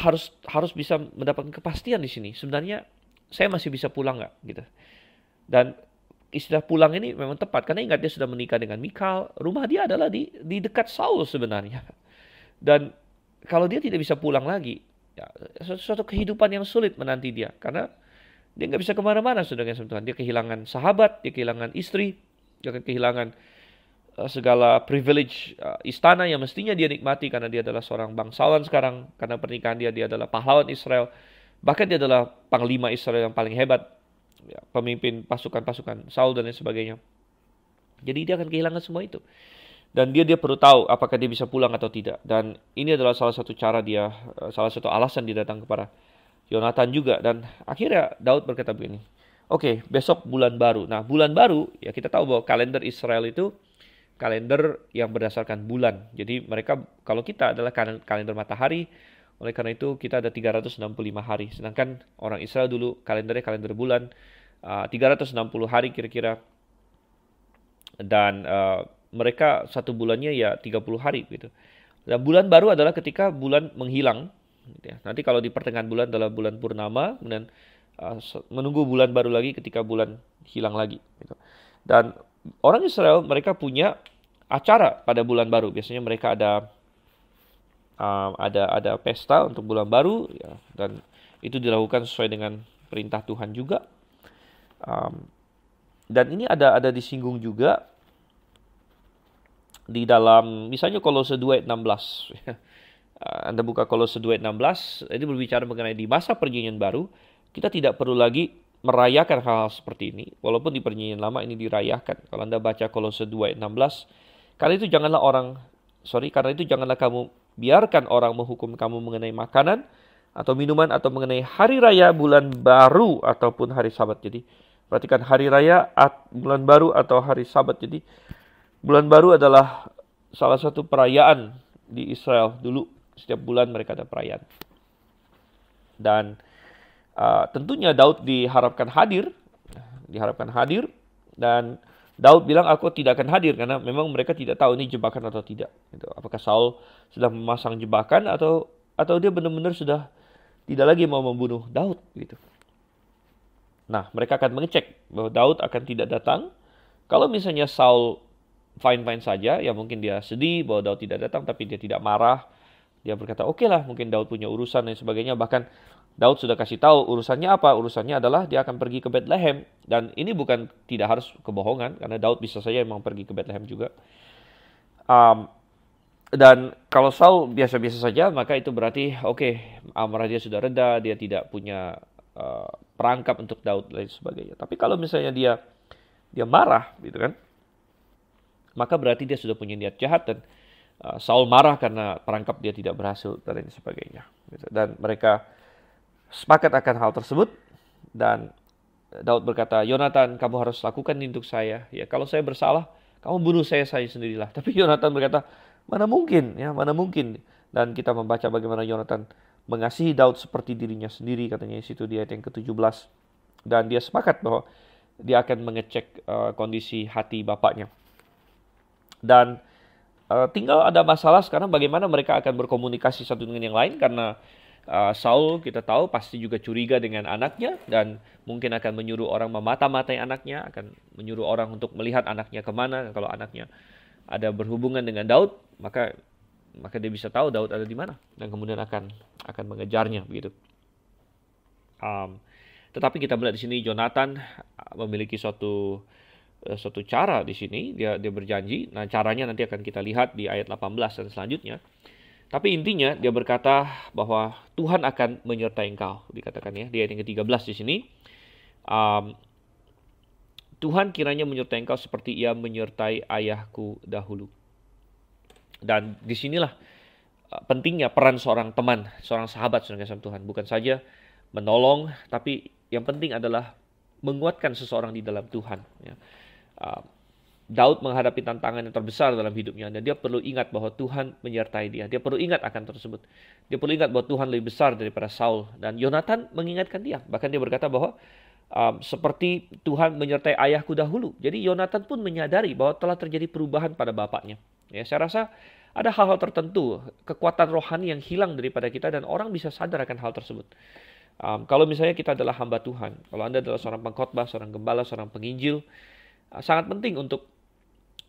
harus bisa mendapatkan kepastian di sini. Sebenarnya saya masih bisa pulang nggak gitu. Dan istilah pulang ini memang tepat karena ingat dia sudah menikah dengan Mikal. Rumah dia adalah di dekat Saul sebenarnya. Dan kalau dia tidak bisa pulang lagi, ya, suatu kehidupan yang sulit menanti dia. Karena dia nggak bisa kemana-mana sudah dengan Tuhan. Dia kehilangan sahabat, dia kehilangan istri, dia akan kehilangan segala privilege istana yang mestinya dia nikmati karena dia adalah seorang bangsawan sekarang. Karena pernikahan dia adalah pahlawan Israel. Bahkan dia adalah panglima Israel yang paling hebat. Ya, pemimpin pasukan-pasukan Saul dan lain sebagainya. Jadi dia akan kehilangan semua itu. Dan dia perlu tahu apakah dia bisa pulang atau tidak. Dan ini adalah salah satu cara dia, salah satu alasan dia datang kepada Yonatan juga. Dan akhirnya Daud berkata begini, oke, besok bulan baru. Nah, bulan baru, ya kita tahu bahwa kalender Israel itu kalender yang berdasarkan bulan. Jadi mereka, kalau kita adalah kalender matahari, oleh karena itu kita ada 365 hari. Sedangkan orang Israel dulu kalendernya kalender bulan, 360 hari kira-kira. Dan mereka satu bulannya ya 30 hari gitu. Dan bulan baru adalah ketika bulan menghilang. Gitu ya. Nanti kalau di pertengahan bulan adalah bulan purnama, kemudian menunggu bulan baru lagi ketika bulan hilang lagi. Gitu. Dan orang Israel mereka punya acara pada bulan baru. Biasanya mereka ada pesta untuk bulan baru, ya, dan itu dilakukan sesuai dengan perintah Tuhan juga. Dan ini ada disinggung juga di dalam misalnya Kolose 2 ayat 16. Anda buka Kolose 2 ayat 16, ini berbicara mengenai di masa perjanjian baru, kita tidak perlu lagi merayakan hal-hal seperti ini. Walaupun di perjanjian lama ini dirayakan. Kalau Anda baca Kolose 2 ayat 16, karena itu janganlah kamu biarkan orang menghukum kamu mengenai makanan atau minuman atau mengenai hari raya, bulan baru ataupun hari Sabat. Jadi perhatikan hari raya, bulan baru atau hari Sabat. Jadi bulan baru adalah salah satu perayaan di Israel dulu. Setiap bulan mereka ada perayaan. Dan tentunya Daud diharapkan hadir. Dan Daud bilang, aku tidak akan hadir karena memang mereka tidak tahu ini jebakan atau tidak. Apakah Saul sudah memasang jebakan atau dia benar-benar sudah tidak lagi mau membunuh Daud gitu. Nah, mereka akan mengecek bahwa Daud akan tidak datang. Kalau misalnya Saul fine-fine saja, ya mungkin dia sedih bahwa Daud tidak datang, tapi dia tidak marah. Dia berkata, oke lah, mungkin Daud punya urusan dan sebagainya. Bahkan Daud sudah kasih tahu urusannya apa. Urusannya adalah dia akan pergi ke Bethlehem. Dan ini bukan tidak harus kebohongan, karena Daud bisa saja memang pergi ke Bethlehem juga. Dan kalau Saul biasa-biasa saja, maka itu berarti oke, amarah dia sudah reda, dia tidak punya perangkap untuk Daud dan sebagainya. Tapi kalau misalnya dia marah, gitu kan, maka berarti dia sudah punya niat jahat dan Saul marah karena perangkap dia tidak berhasil dan lain sebagainya. Dan mereka sepakat akan hal tersebut. Dan Daud berkata, Yonatan, kamu harus lakukan ini untuk saya. Ya, kalau saya bersalah, kamu bunuh saya sendirilah. Tapi Yonatan berkata, mana mungkin? Dan kita membaca bagaimana Yonatan mengasihi Daud seperti dirinya sendiri, katanya di situ di ayat yang ke-17. Dan dia sepakat bahwa dia akan mengecek kondisi hati bapaknya. Dan tinggal ada masalah sekarang bagaimana mereka akan berkomunikasi satu dengan yang lain, karena Saul kita tahu pasti juga curiga dengan anaknya dan mungkin akan menyuruh orang memata-matai anaknya, akan menyuruh orang untuk melihat anaknya kemana. Kalau anaknya ada berhubungan dengan Daud, maka dia bisa tahu Daud ada di mana dan kemudian akan mengejarnya begitu. Tetapi kita melihat di sini Yonatan memiliki suatu cara di sini, dia berjanji. Nah, caranya nanti akan kita lihat di ayat 18 dan selanjutnya. Tapi intinya dia berkata bahwa Tuhan akan menyertai engkau, dikatakan ya di ayat yang ke-13 di sini. Tuhan kiranya menyertai engkau seperti Ia menyertai ayahku dahulu. Dan disinilah pentingnya peran seorang teman, seorang sahabat saudara kasih Tuhan. Bukan saja menolong, tapi yang penting adalah menguatkan seseorang di dalam Tuhan. Ya. Daud menghadapi tantangan yang terbesar dalam hidupnya, dan dia perlu ingat bahwa Tuhan menyertai dia. Dia perlu ingat akan tersebut. Dia perlu ingat bahwa Tuhan lebih besar daripada Saul. Dan Yonatan mengingatkan dia. Bahkan dia berkata bahwa seperti Tuhan menyertai ayahku dahulu. Jadi Yonatan pun menyadari bahwa telah terjadi perubahan pada bapaknya. Ya, saya rasa ada hal-hal tertentu, kekuatan rohani yang hilang daripada kita, dan orang bisa sadar akan hal tersebut. Kalau misalnya kita adalah hamba Tuhan, kalau Anda adalah seorang pengkhotbah, seorang gembala, seorang penginjil, sangat penting untuk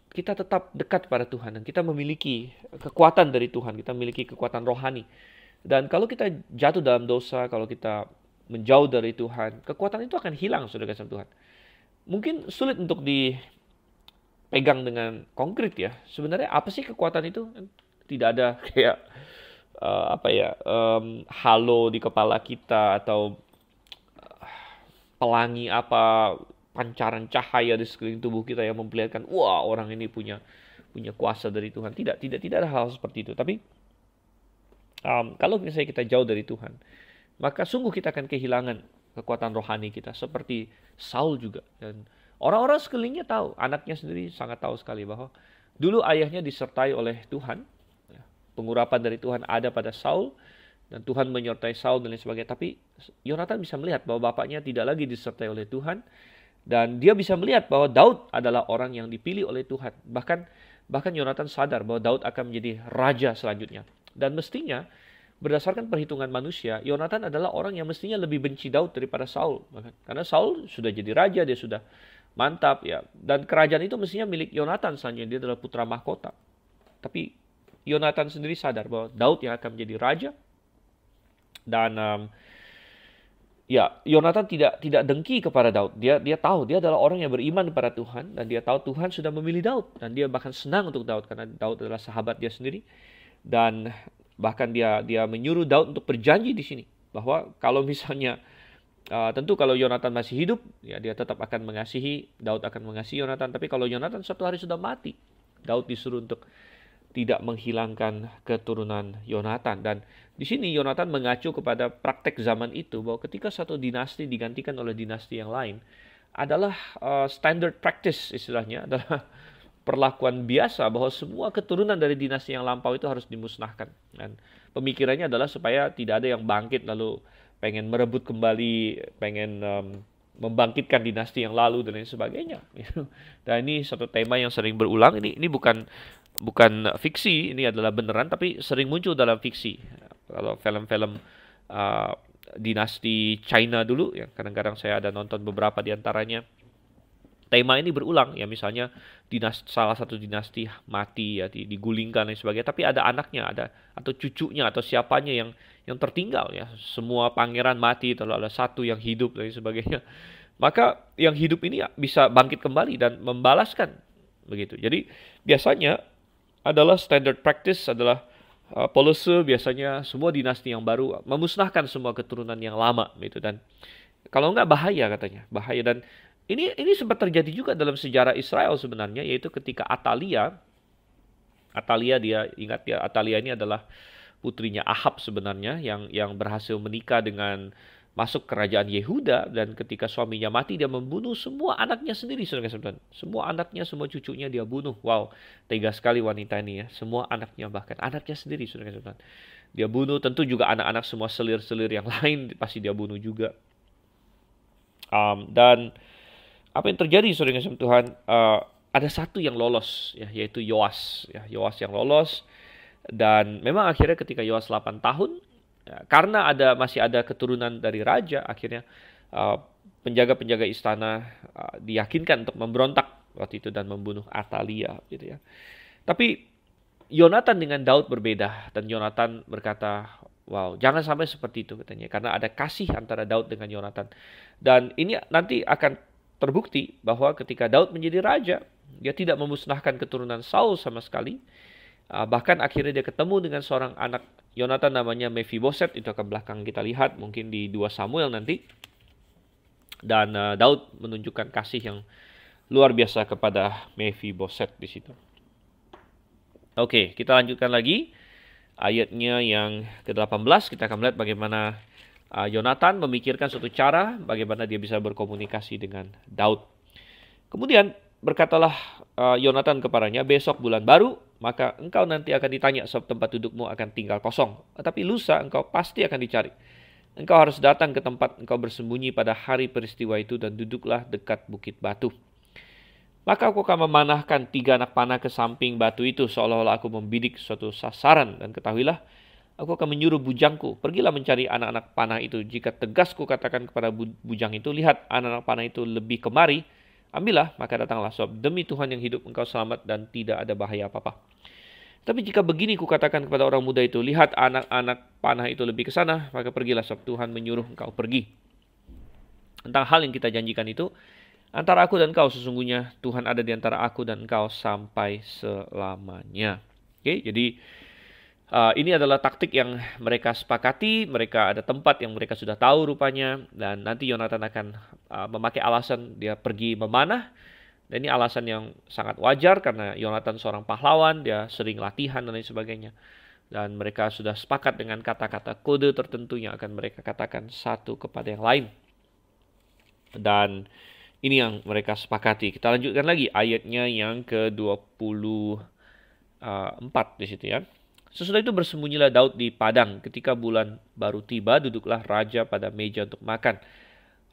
kita tetap dekat pada Tuhan dan kita memiliki kekuatan dari Tuhan, kita memiliki kekuatan rohani. Dan kalau kita jatuh dalam dosa, kalau kita menjauh dari Tuhan, kekuatan itu akan hilang, saudara kasih Tuhan. Mungkin sulit untuk dipegang dengan konkret ya. Sebenarnya apa sih kekuatan itu? Tidak ada kayak halo di kepala kita atau pelangi apa, pancaran cahaya di sekeliling tubuh kita yang memperlihatkan wah orang ini punya kuasa dari Tuhan. Tidak ada hal seperti itu. Tapi kalau misalnya kita jauh dari Tuhan, maka sungguh kita akan kehilangan kekuatan rohani kita seperti Saul juga. Dan orang-orang sekelilingnya tahu, anaknya sendiri sangat tahu sekali bahwa dulu ayahnya disertai oleh Tuhan. Pengurapan dari Tuhan ada pada Saul, dan Tuhan menyertai Saul dan lain sebagainya. Tapi Yonatan bisa melihat bahwa bapaknya tidak lagi disertai oleh Tuhan, dan dia bisa melihat bahwa Daud adalah orang yang dipilih oleh Tuhan. Bahkan Yonatan sadar bahwa Daud akan menjadi raja selanjutnya. Dan mestinya berdasarkan perhitungan manusia, Yonatan adalah orang yang mestinya lebih benci Daud daripada Saul. Karena Saul sudah jadi raja, dia sudah mantap ya. Dan kerajaan itu mestinya milik Yonatan selanjutnya, dia adalah putra mahkota. Tapi Yonatan sendiri sadar bahwa Daud yang akan menjadi raja. Dan Yonatan tidak dengki kepada Daud. Dia tahu dia adalah orang yang beriman kepada Tuhan, dan dia tahu Tuhan sudah memilih Daud, dan dia bahkan senang untuk Daud karena Daud adalah sahabat dia sendiri. Dan bahkan dia menyuruh Daud untuk berjanji di sini bahwa kalau misalnya tentu kalau Yonatan masih hidup, ya dia tetap akan mengasihi, Daud akan mengasihi Yonatan. Tapi kalau Yonatan suatu hari sudah mati, Daud disuruh untuk tidak menghilangkan keturunan Yonatan. Dan di sini Yonatan mengacu kepada praktek zaman itu bahwa ketika satu dinasti digantikan oleh dinasti yang lain adalah standard practice, istilahnya adalah perlakuan biasa bahwa semua keturunan dari dinasti yang lampau itu harus dimusnahkan. Dan pemikirannya adalah supaya tidak ada yang bangkit lalu pengen merebut kembali, pengen membangkitkan dinasti yang lalu dan lain sebagainya. Dan ini satu tema yang sering berulang. Ini bukan fiksi, ini adalah beneran, tapi sering muncul dalam fiksi. Kalau film-film dinasti China dulu, ya kadang-kadang saya ada nonton beberapa di antaranya. Tema ini berulang, ya misalnya salah satu dinasti mati, ya digulingkan dan sebagainya, tapi ada anaknya, atau cucunya atau siapanya yang tertinggal, ya semua pangeran mati, lalu ada satu yang hidup dan sebagainya. Maka yang hidup ini bisa bangkit kembali dan membalaskan begitu. Jadi biasanya adalah standard practice, adalah policy biasanya semua dinasti yang baru memusnahkan semua keturunan yang lama gitu. Dan kalau enggak bahaya katanya, bahaya. Dan ini sempat terjadi juga dalam sejarah Israel sebenarnya, yaitu ketika Atalia dia ingat ya, Atalia ini adalah putrinya Ahab sebenarnya yang berhasil menikah dengan masuk kerajaan Yehuda, dan ketika suaminya mati dia membunuh semua anaknya sendiri, saudara-saudara. Semua anaknya, semua cucunya dia bunuh. Wow, tega sekali wanita ini ya. Semua anaknya, bahkan anaknya sendiri, saudara-saudara. Dia bunuh, tentu juga anak-anak semua selir-selir yang lain pasti dia bunuh juga. Dan apa yang terjadi, saudara-saudara Tuhan? Ada satu yang lolos, ya, yaitu Yoas. Ya, Yoas yang lolos. Dan memang akhirnya ketika Yoas 8 tahun, ya, karena masih ada keturunan dari raja, akhirnya penjaga-penjaga istana diyakinkan untuk memberontak waktu itu dan membunuh Atalia, gitu ya. Tapi Yonatan dengan Daud berbeda, dan Yonatan berkata, Wow, jangan sampai seperti itu katanya. Karena ada kasih antara Daud dengan Yonatan. Dan ini nanti akan terbukti bahwa ketika Daud menjadi raja, dia tidak memusnahkan keturunan Saul sama sekali. Bahkan akhirnya dia ketemu dengan seorang anak Yonatan namanya Mephiboset. Itu akan belakang kita lihat mungkin di 2 Samuel nanti. Dan Daud menunjukkan kasih yang luar biasa kepada Mephiboset di situ. Oke, kita lanjutkan lagi. Ayatnya yang ke-18 kita akan melihat bagaimana Yonatan memikirkan suatu cara bagaimana dia bisa berkomunikasi dengan Daud. Kemudian berkatalah Yonatan kepadanya, besok bulan baru, maka engkau nanti akan ditanya sebab tempat dudukmu akan tinggal kosong. Tetapi lusa engkau pasti akan dicari. Engkau harus datang ke tempat engkau bersembunyi pada hari peristiwa itu dan duduklah dekat bukit batu. Maka aku akan memanahkan 3 anak panah ke samping batu itu seolah-olah aku membidik suatu sasaran. Dan ketahuilah, aku akan menyuruh bujangku, pergilah mencari anak-anak panah itu. Jika tegas ku katakan kepada bujang itu, lihat anak-anak panah itu lebih kemari, ambillah, maka datanglah. Sebab demi Tuhan yang hidup engkau selamat dan tidak ada bahaya apa-apa. Tapi jika begini ku katakan kepada orang muda itu, lihat anak-anak panah itu lebih ke sana, maka pergilah sebab Tuhan menyuruh engkau pergi. Tentang hal yang kita janjikan itu, antara aku dan engkau sesungguhnya Tuhan ada di antara aku dan engkau sampai selamanya. Oke, jadi ini adalah taktik yang mereka sepakati. Mereka ada tempat yang mereka sudah tahu rupanya. Dan nanti Yonatan akan memakai alasan dia pergi memanah. Dan ini alasan yang sangat wajar karena Yonatan seorang pahlawan. Dia sering latihan dan lain sebagainya. Dan mereka sudah sepakat dengan kata-kata kode tertentu yang akan mereka katakan satu kepada yang lain. Dan ini yang mereka sepakati. Kita lanjutkan lagi ayatnya yang ke-24 di situ ya. Sesudah itu bersembunyilah Daud di padang. Ketika bulan baru tiba, duduklah raja pada meja untuk makan.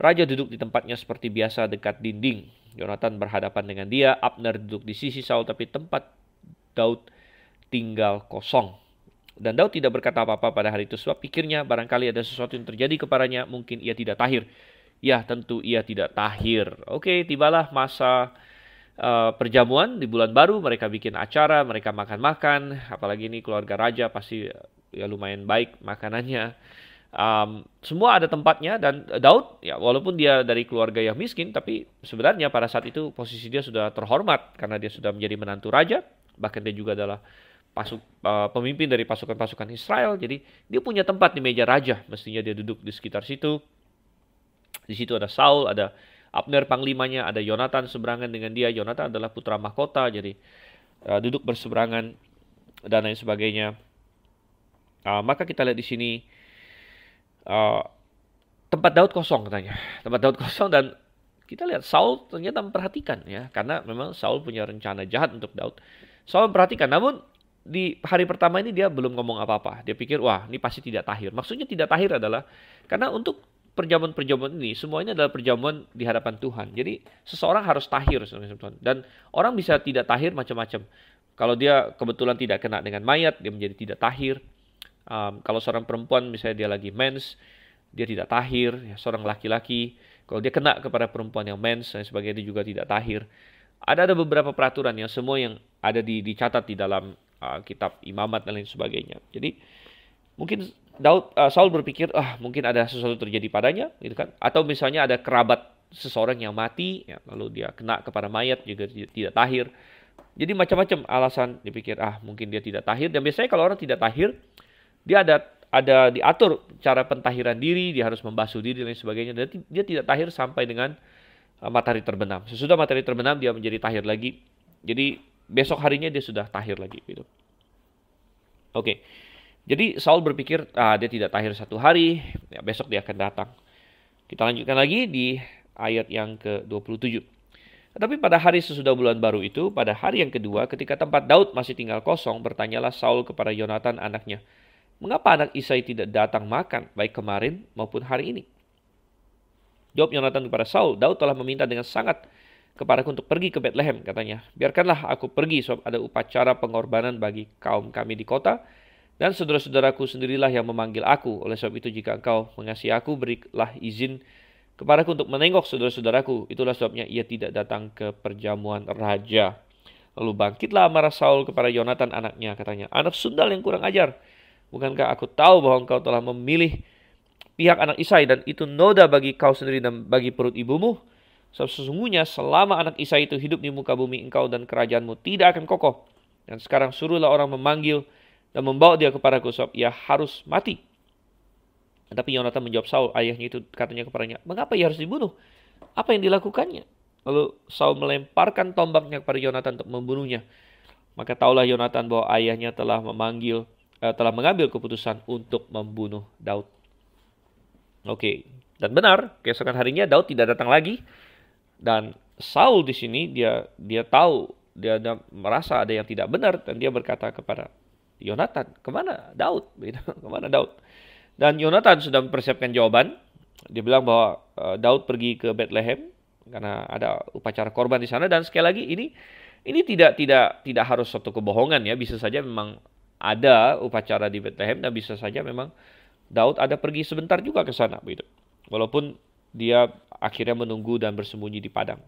Raja duduk di tempatnya seperti biasa dekat dinding. Yonatan berhadapan dengan dia. Abner duduk di sisi Saul, tapi tempat Daud tinggal kosong. Dan Daud tidak berkata apa-apa pada hari itu, sebab pikirnya barangkali ada sesuatu yang terjadi kepadanya, mungkin ia tidak tahir. Ya, tentu ia tidak tahir. Oke, tibalah masa perjamuan di bulan baru. Mereka bikin acara, mereka makan-makan. Apalagi ini keluarga raja pasti ya lumayan baik makanannya. Semua ada tempatnya. Dan Daud, ya walaupun dia dari keluarga yang miskin, tapi sebenarnya pada saat itu posisi dia sudah terhormat. Karena dia sudah menjadi menantu raja. Bahkan dia juga adalah pemimpin dari pasukan-pasukan Israel. Jadi dia punya tempat di meja raja. Mestinya dia duduk di sekitar situ. Di situ ada Saul, ada Abner panglimanya, ada Yonatan seberangan dengan dia. Yonatan adalah putra mahkota, jadi duduk berseberangan dan lain sebagainya. Maka kita lihat di sini tempat Daud kosong katanya. Tempat Daud kosong dan kita lihat Saul ternyata memperhatikan ya, karena memang Saul punya rencana jahat untuk Daud. Saul memperhatikan, namun di hari pertama ini dia belum ngomong apa-apa. Dia pikir, wah ini pasti tidak tahir. Maksudnya tidak tahir adalah karena untuk perjamuan-perjamuan ini semuanya adalah perjamuan di hadapan Tuhan. Jadi seseorang harus tahir dan orang bisa tidak tahir macam-macam. Kalau dia kebetulan tidak kena dengan mayat, dia menjadi tidak tahir. Kalau seorang perempuan misalnya dia lagi mens, dia tidak tahir. Ya, seorang laki-laki kalau dia kena kepada perempuan yang mens dan sebagainya, dia juga tidak tahir. Ada beberapa peraturan yang semua yang ada dicatat di dalam kitab imamat dan lain sebagainya. Jadi mungkin Saul berpikir, mungkin ada sesuatu terjadi padanya, gitu kan? Atau misalnya ada kerabat seseorang yang mati, ya, lalu dia kena kepada mayat juga tidak tahir. Jadi macam-macam alasan dipikir, mungkin dia tidak tahir. Dan biasanya kalau orang tidak tahir, dia ada diatur cara pentahiran diri, dia harus membasuh diri dan lain sebagainya. Dan dia tidak tahir sampai dengan matahari terbenam. Sesudah matahari terbenam dia menjadi tahir lagi. Jadi besok harinya dia sudah tahir lagi, gitu. Oke. Jadi Saul berpikir, dia tidak tahir satu hari, ya besok dia akan datang. Kita lanjutkan lagi di ayat yang ke-27. Tetapi pada hari sesudah bulan baru itu, pada hari yang kedua, ketika tempat Daud masih tinggal kosong, bertanyalah Saul kepada Yonatan anaknya, mengapa anak Isai tidak datang makan, baik kemarin maupun hari ini? Jawab Yonatan kepada Saul, Daud telah meminta dengan sangat kepadaku untuk pergi ke Bethlehem, katanya. Biarkanlah aku pergi, sebab ada upacara pengorbanan bagi kaum kami di kota, dan saudara-saudaraku sendirilah yang memanggil aku. Oleh sebab itu jika engkau mengasihi aku, berilah izin kepadaku untuk menengok saudara-saudaraku. Itulah sebabnya ia tidak datang ke perjamuan raja. Lalu bangkitlah amarah Saul kepada Yonatan anaknya, katanya, anak sundal yang kurang ajar. Bukankah aku tahu bahwa engkau telah memilih pihak anak Isai dan itu noda bagi kau sendiri dan bagi perut ibumu? Sebab sesungguhnya selama anak Isai itu hidup di muka bumi, engkau dan kerajaanmu tidak akan kokoh. Dan sekarang suruhlah orang memanggil dan membawa dia kepadaku, sebab ia harus mati. Tetapi Yonatan menjawab Saul, ayahnya itu, katanya kepadanya, mengapa ia harus dibunuh? Apa yang dilakukannya? Lalu Saul melemparkan tombaknya kepada Yonatan untuk membunuhnya. Maka taulah Yonatan bahwa ayahnya telah mengambil keputusan untuk membunuh Daud. Oke, dan benar, keesokan harinya Daud tidak datang lagi. Dan Saul di sini dia tahu, dia merasa ada yang tidak benar dan dia berkata kepada Yonatan, kemana Daud? Kemana Daud? Dan Yonatan sudah mempersiapkan jawaban. Dia bilang bahwa Daud pergi ke Bethlehem karena ada upacara korban di sana. Dan sekali lagi ini tidak harus suatu kebohongan ya. Bisa saja memang ada upacara di Bethlehem dan bisa saja memang Daud ada pergi sebentar juga ke sana begitu. Walaupun dia akhirnya menunggu dan bersembunyi di padang.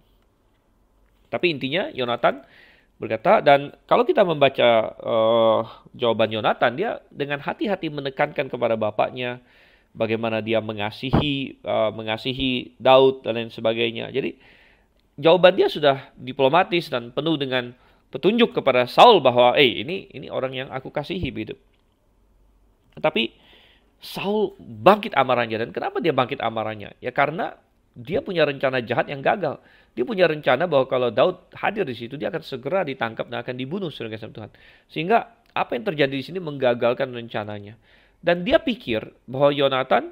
Tapi intinya Yonatan berkata, dan kalau kita membaca jawaban Yonatan, dia dengan hati-hati menekankan kepada bapaknya bagaimana dia mengasihi Daud dan lain sebagainya. Jadi jawaban dia sudah diplomatis dan penuh dengan petunjuk kepada Saul bahwa ini orang yang aku kasihi begitu. Tetapi Saul bangkit amarahnya. Dan kenapa dia bangkit amarahnya? Ya karena dia punya rencana jahat yang gagal. Dia punya rencana bahwa kalau Daud hadir di situ, dia akan segera ditangkap dan akan dibunuh, saudara kasih Tuhan. Sehingga apa yang terjadi di sini menggagalkan rencananya. Dan dia pikir bahwa Yonatan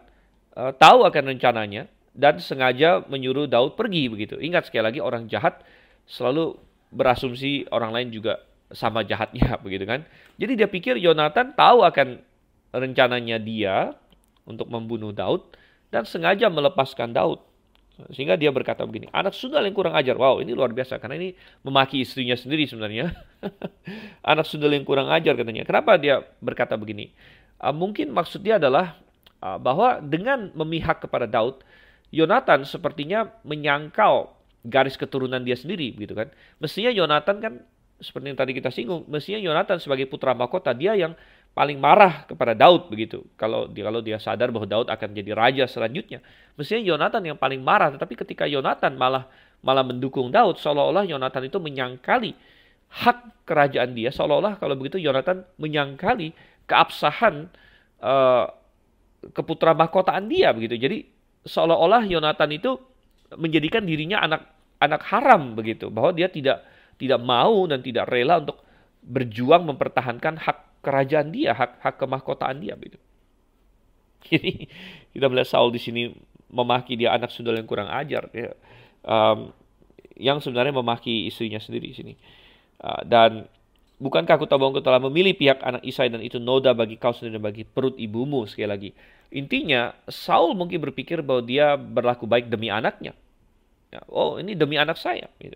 tahu akan rencananya dan sengaja menyuruh Daud pergi begitu. Ingat sekali lagi, orang jahat selalu berasumsi orang lain juga sama jahatnya begitu kan. Jadi dia pikir Yonatan tahu akan rencananya dia untuk membunuh Daud dan sengaja melepaskan Daud. Sehingga dia berkata begini, anak sundal yang kurang ajar. Wow, ini luar biasa karena ini memaki istrinya sendiri sebenarnya. Anak sundal yang kurang ajar katanya. Kenapa dia berkata begini? Mungkin maksud dia adalah bahwa dengan memihak kepada Daud, Yonatan sepertinya menyangkal garis keturunan dia sendiri gitu kan. Mestinya Yonatan kan seperti yang tadi kita singgung, mestinya Yonatan sebagai putra mahkota dia yang paling marah kepada Daud begitu. Kalau dia sadar bahwa Daud akan jadi raja selanjutnya, mestinya Yonatan yang paling marah. Tetapi ketika Yonatan malah mendukung Daud, seolah-olah Yonatan itu menyangkali hak kerajaan dia, seolah-olah kalau begitu Yonatan menyangkali keabsahan keputra mahkotaan dia begitu. Jadi seolah-olah Yonatan itu menjadikan dirinya anak haram begitu, bahwa dia tidak mau dan tidak rela untuk berjuang mempertahankan hak kerajaan dia, hak kemahkotaan dia begitu. Jadi kita melihat Saul di sini memaki dia anak sundal yang kurang ajar, ya. Yang sebenarnya memaki istrinya sendiri di sini. Dan bukankah aku tahu bahwa engkau telah memilih pihak anak Isai dan itu noda bagi kau sendiri dan bagi perut ibumu. Sekali lagi, intinya Saul mungkin berpikir bahwa dia berlaku baik demi anaknya. Ya, oh ini demi anak saya. Gitu.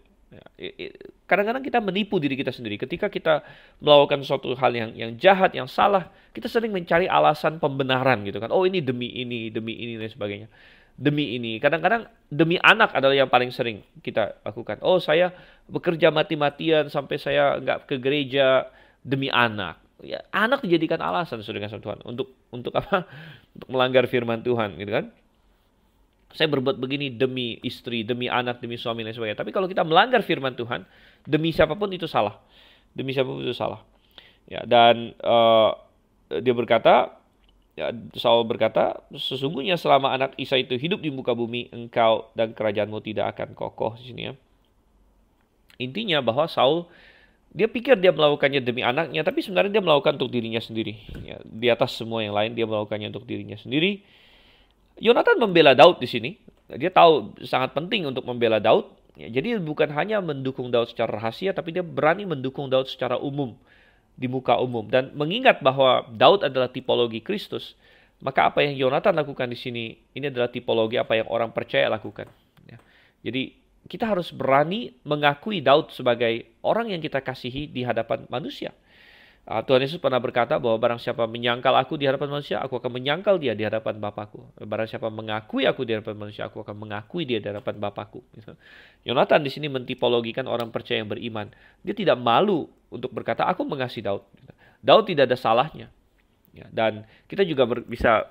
Kadang-kadang kita menipu diri kita sendiri. Ketika kita melakukan suatu hal yang jahat, yang salah, kita sering mencari alasan pembenaran gitu kan. Oh ini demi ini dan sebagainya. Demi ini. Kadang-kadang demi anak adalah yang paling sering kita lakukan. Oh saya bekerja mati-matian sampai saya nggak ke gereja demi anak. Ya, anak dijadikan alasan saudara Tuhan untuk apa? Untuk melanggar firman Tuhan gitu kan. Saya berbuat begini demi istri, demi anak, demi suami dan sebagainya. Tapi kalau kita melanggar firman Tuhan, demi siapapun itu salah. Demi siapapun itu salah. Ya, dan dia berkata, ya, Saul berkata, sesungguhnya selama anak Isai itu hidup di muka bumi, engkau dan kerajaanmu tidak akan kokoh di sini ya. Intinya bahwa Saul dia pikir dia melakukannya demi anaknya, tapi sebenarnya dia melakukan untuk dirinya sendiri. Ya, di atas semua yang lain dia melakukannya untuk dirinya sendiri. Yonatan membela Daud di sini. Dia tahu sangat penting untuk membela Daud. Ya, jadi bukan hanya mendukung Daud secara rahasia, tapi dia berani mendukung Daud secara umum, di muka umum. Dan mengingat bahwa Daud adalah tipologi Kristus, maka apa yang Yonatan lakukan di sini, ini adalah tipologi apa yang orang percaya lakukan. Ya. Jadi kita harus berani mengakui Daud sebagai orang yang kita kasihi di hadapan manusia. Tuhan Yesus pernah berkata bahwa barang siapa menyangkal aku di hadapan manusia, aku akan menyangkal dia di hadapan Bapakku. Barang siapa mengakui aku di hadapan manusia, aku akan mengakui dia di hadapan Bapakku. Yonatan di sini mentipologikan orang percaya yang beriman. Dia tidak malu untuk berkata, aku mengasihi Daud. Daud tidak ada salahnya. Ya, dan kita juga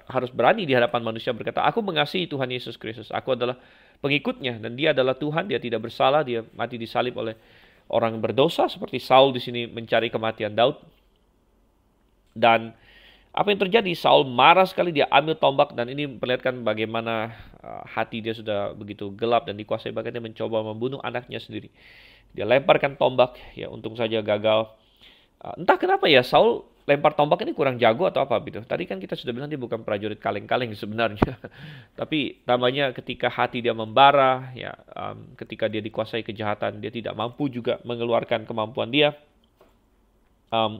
harus berani di hadapan manusia berkata, aku mengasihi Tuhan Yesus Kristus. Aku adalah pengikutnya dan dia adalah Tuhan, dia tidak bersalah, dia mati disalib oleh orang berdosa seperti Saul di sini mencari kematian Daud. Dan apa yang terjadi? Saul marah sekali, dia ambil tombak dan ini memperlihatkan bagaimana hati dia sudah begitu gelap dan dikuasai, bahkan dia mencoba membunuh anaknya sendiri. Dia lemparkan tombak, ya untung saja gagal. Entah kenapa ya Saul lempar tombak ini kurang jago atau apa gitu. Tadi kan kita sudah bilang dia bukan prajurit kaleng-kaleng sebenarnya. Tapi namanya ketika hati dia membara, ya ketika dia dikuasai kejahatan, dia tidak mampu juga mengeluarkan kemampuan dia.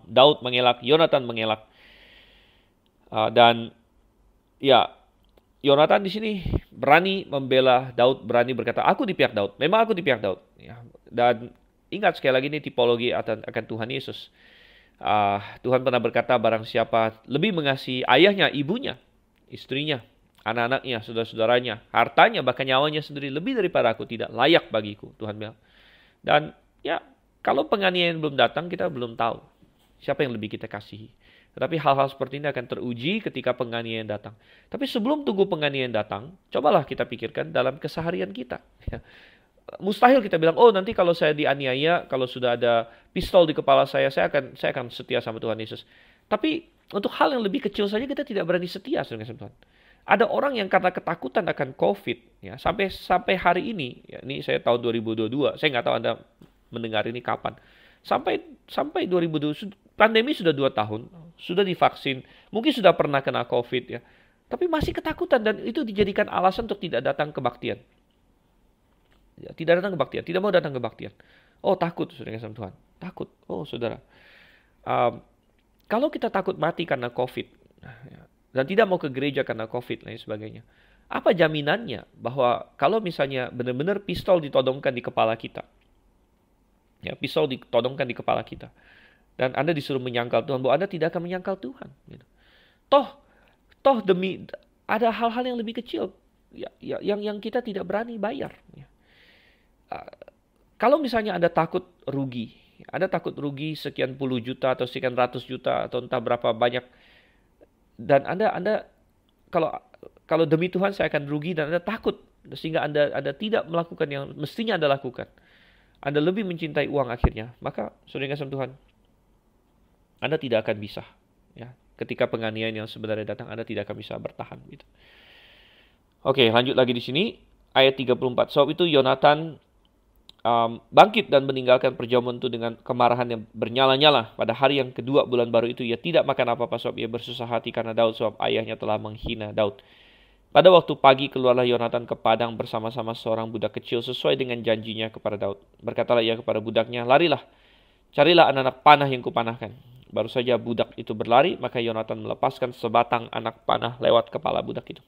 Daud mengelak, Yonatan mengelak. Dan ya Yonatan di sini berani membela Daud, berani berkata, aku di pihak Daud. Memang aku di pihak Daud. Ya. Dan ingat sekali lagi ini tipologi akan Tuhan Yesus. Tuhan pernah berkata, barang siapa lebih mengasihi ayahnya, ibunya, istrinya, anak-anaknya, saudara-saudaranya, hartanya, bahkan nyawanya sendiri lebih daripada aku, tidak layak bagiku, Tuhan bilang. Dan ya, kalau penganiayaan belum datang, kita belum tahu siapa yang lebih kita kasihi. Tetapi hal-hal seperti ini akan teruji ketika penganiayaan datang. Tapi sebelum tunggu penganiayaan datang, cobalah kita pikirkan dalam keseharian kita. Mustahil kita bilang, oh nanti kalau saya dianiaya, kalau sudah ada pistol di kepala saya akan setia sama Tuhan Yesus. Tapi untuk hal yang lebih kecil saja kita tidak berani setia dengan Tuhan. Ada orang yang karena ketakutan akan COVID, ya sampai hari ini, ya, ini saya tahun 2022, saya nggak tahu Anda mendengar ini kapan. Sampai 2020, pandemi sudah 2 tahun, sudah divaksin, mungkin sudah pernah kena COVID ya, tapi masih ketakutan dan itu dijadikan alasan untuk tidak datang kebaktian. Ya, tidak datang kebaktian, tidak mau datang kebaktian. Oh takut, saudara sama Tuhan, takut. Oh saudara, kalau kita takut mati karena COVID dan tidak mau ke gereja karena COVID dan sebagainya, apa jaminannya bahwa kalau misalnya benar-benar pistol ditodongkan di kepala kita, ya pistol ditodongkan di kepala kita, dan Anda disuruh menyangkal Tuhan, bahwa Anda tidak akan menyangkal Tuhan. Gitu. Toh demi ada hal-hal yang lebih kecil, ya, yang kita tidak berani bayar. Ya. Kalau misalnya Anda takut rugi sekian puluh juta atau sekian ratus juta atau entah berapa banyak, dan Anda kalau demi Tuhan saya akan rugi dan Anda takut sehingga Anda tidak melakukan yang mestinya Anda lakukan, Anda lebih mencintai uang akhirnya, maka saudara kasih Tuhan, Anda tidak akan bisa, ya, ketika penganiayaan yang sebenarnya datang, Anda tidak akan bisa bertahan gitu. Oke, lanjut lagi di sini ayat 34. Sebab itu Yonatan bangkit dan meninggalkan perjamuan itu dengan kemarahan yang bernyala-nyala. Pada hari yang kedua bulan baru itu ia tidak makan apa-apa sebab ia bersusah hati karena Daud, sebab ayahnya telah menghina Daud. Pada waktu pagi keluarlah Yonatan ke padang bersama-sama seorang budak kecil sesuai dengan janjinya kepada Daud. Berkatalah ia kepada budaknya, larilah, carilah anak-anak panah yang kupanahkan. Baru saja budak itu berlari, maka Yonatan melepaskan sebatang anak panah lewat kepala budak itu.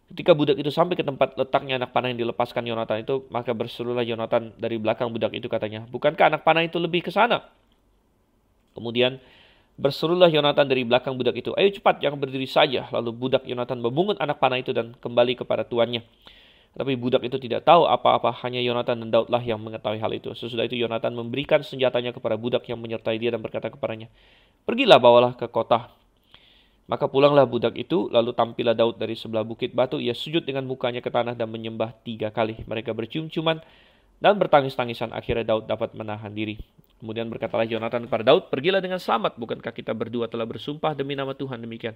Ketika budak itu sampai ke tempat letaknya anak panah yang dilepaskan Yonatan itu, maka berserulah Yonatan dari belakang budak itu, katanya, bukankah anak panah itu lebih ke sana? Kemudian berserulah Yonatan dari belakang budak itu, ayo cepat, jangan berdiri saja. Lalu budak Yonatan memungut anak panah itu dan kembali kepada tuannya. Tapi budak itu tidak tahu apa-apa, hanya Yonatan dan Daudlah yang mengetahui hal itu. Sesudah itu Yonatan memberikan senjatanya kepada budak yang menyertai dia dan berkata kepadanya, pergilah, bawalah ke kota. Maka pulanglah budak itu, lalu tampillah Daud dari sebelah bukit batu. Ia sujud dengan mukanya ke tanah dan menyembah 3 kali. Mereka bercium-ciuman dan bertangis-tangisan. Akhirnya Daud dapat menahan diri. Kemudian berkatalah Yonatan kepada Daud, pergilah dengan selamat. Bukankah kita berdua telah bersumpah demi nama Tuhan demikian?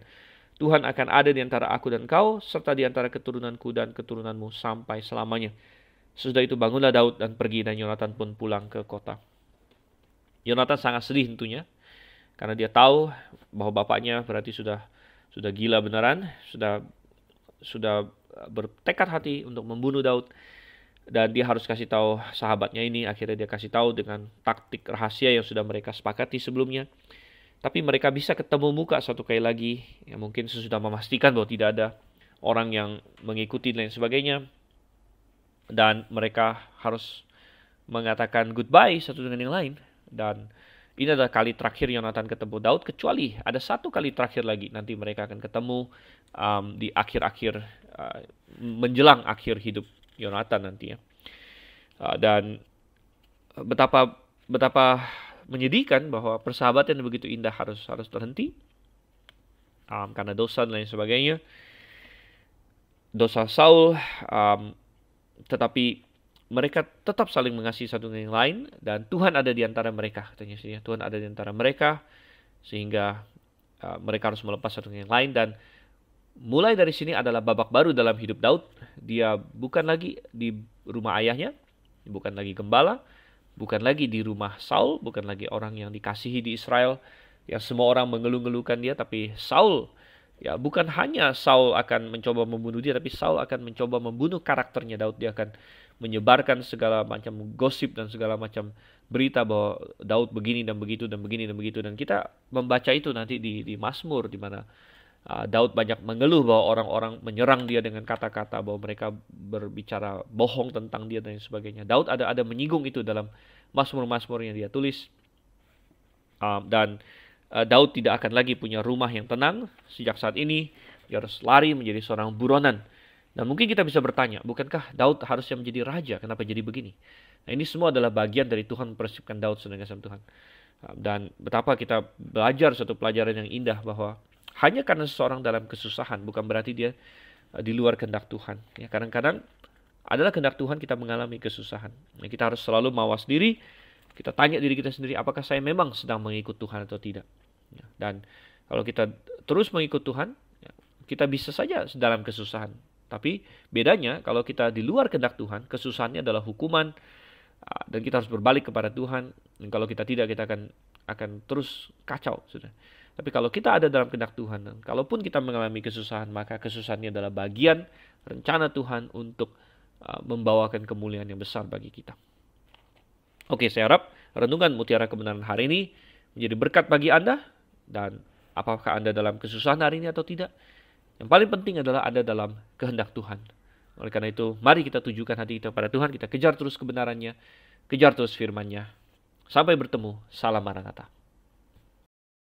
Tuhan akan ada di antara aku dan kau, serta di antara keturunanku dan keturunanmu sampai selamanya. Sesudah itu bangunlah Daud dan pergi, dan Yonatan pun pulang ke kota. Yonatan sangat sedih tentunya, karena dia tahu bahwa bapaknya berarti sudah gila beneran, sudah bertekad hati untuk membunuh Daud, dan dia harus kasih tahu sahabatnya ini. Akhirnya dia kasih tahu dengan taktik rahasia yang sudah mereka sepakati sebelumnya. Tapi mereka bisa ketemu muka satu kali lagi, ya mungkin sesudah memastikan bahwa tidak ada orang yang mengikuti dan lain sebagainya, dan mereka harus mengatakan goodbye satu dengan yang lain. Dan ini adalah kali terakhir Yonatan ketemu Daud, kecuali ada satu kali terakhir lagi. Nanti mereka akan ketemu di akhir-akhir, menjelang akhir hidup Yonatan nanti ya. Dan betapa menyedihkan bahwa persahabatan yang begitu indah harus terhenti. karena dosa dan lain sebagainya. Dosa Saul, tetapi mereka tetap saling mengasihi satu dengan yang lain, dan Tuhan ada di antara mereka, katanya sini. Tuhan ada di antara mereka, sehingga mereka harus melepas satu dengan yang lain. Dan mulai dari sini adalah babak baru dalam hidup Daud. Dia bukan lagi di rumah ayahnya, bukan lagi gembala, bukan lagi di rumah Saul, bukan lagi orang yang dikasihi di Israel, yang semua orang mengeluh-ngeluhkan dia, tapi Saul. Ya, bukan hanya Saul akan mencoba membunuh dia, tapi Saul akan mencoba membunuh karakternya Daud. Dia akan menyebarkan segala macam gosip dan segala macam berita bahwa Daud begini dan begitu dan begini dan begitu. Dan kita membaca itu nanti di Mazmur, di mana Daud banyak mengeluh bahwa orang-orang menyerang dia dengan kata-kata, bahwa mereka berbicara bohong tentang dia dan sebagainya. Daud ada menyinggung itu dalam Mazmur-Mazmur yang dia tulis. Dan Daud tidak akan lagi punya rumah yang tenang. Sejak saat ini, dia harus lari menjadi seorang buronan. Dan mungkin kita bisa bertanya, bukankah Daud harusnya menjadi raja? Kenapa jadi begini? Nah, ini semua adalah bagian dari Tuhan mempersiapkan Daud sedang sama Tuhan. Dan betapa kita belajar satu pelajaran yang indah, bahwa hanya karena seseorang dalam kesusahan, bukan berarti dia di luar kehendak Tuhan. Ya, kadang-kadang adalah kehendak Tuhan kita mengalami kesusahan. Nah, kita harus selalu mawas diri. Kita tanya diri kita sendiri, apakah saya memang sedang mengikut Tuhan atau tidak? Dan kalau kita terus mengikut Tuhan, kita bisa saja dalam kesusahan. Tapi bedanya kalau kita di luar kehendak Tuhan, kesusahannya adalah hukuman, dan kita harus berbalik kepada Tuhan. Dan kalau kita tidak, kita akan terus kacau, sudah. Tapi kalau kita ada dalam kehendak Tuhan, dan kalaupun kita mengalami kesusahan, maka kesusahannya adalah bagian rencana Tuhan untuk membawakan kemuliaan yang besar bagi kita. Oke, saya harap renungan Mutiara Kebenaran hari ini menjadi berkat bagi Anda. Dan apakah Anda dalam kesusahan hari ini atau tidak? Yang paling penting adalah Anda dalam kehendak Tuhan. Oleh karena itu, mari kita tujukan hati kita pada Tuhan. Kita kejar terus kebenarannya, kejar terus firman-Nya. Sampai bertemu. Salam Maranatha.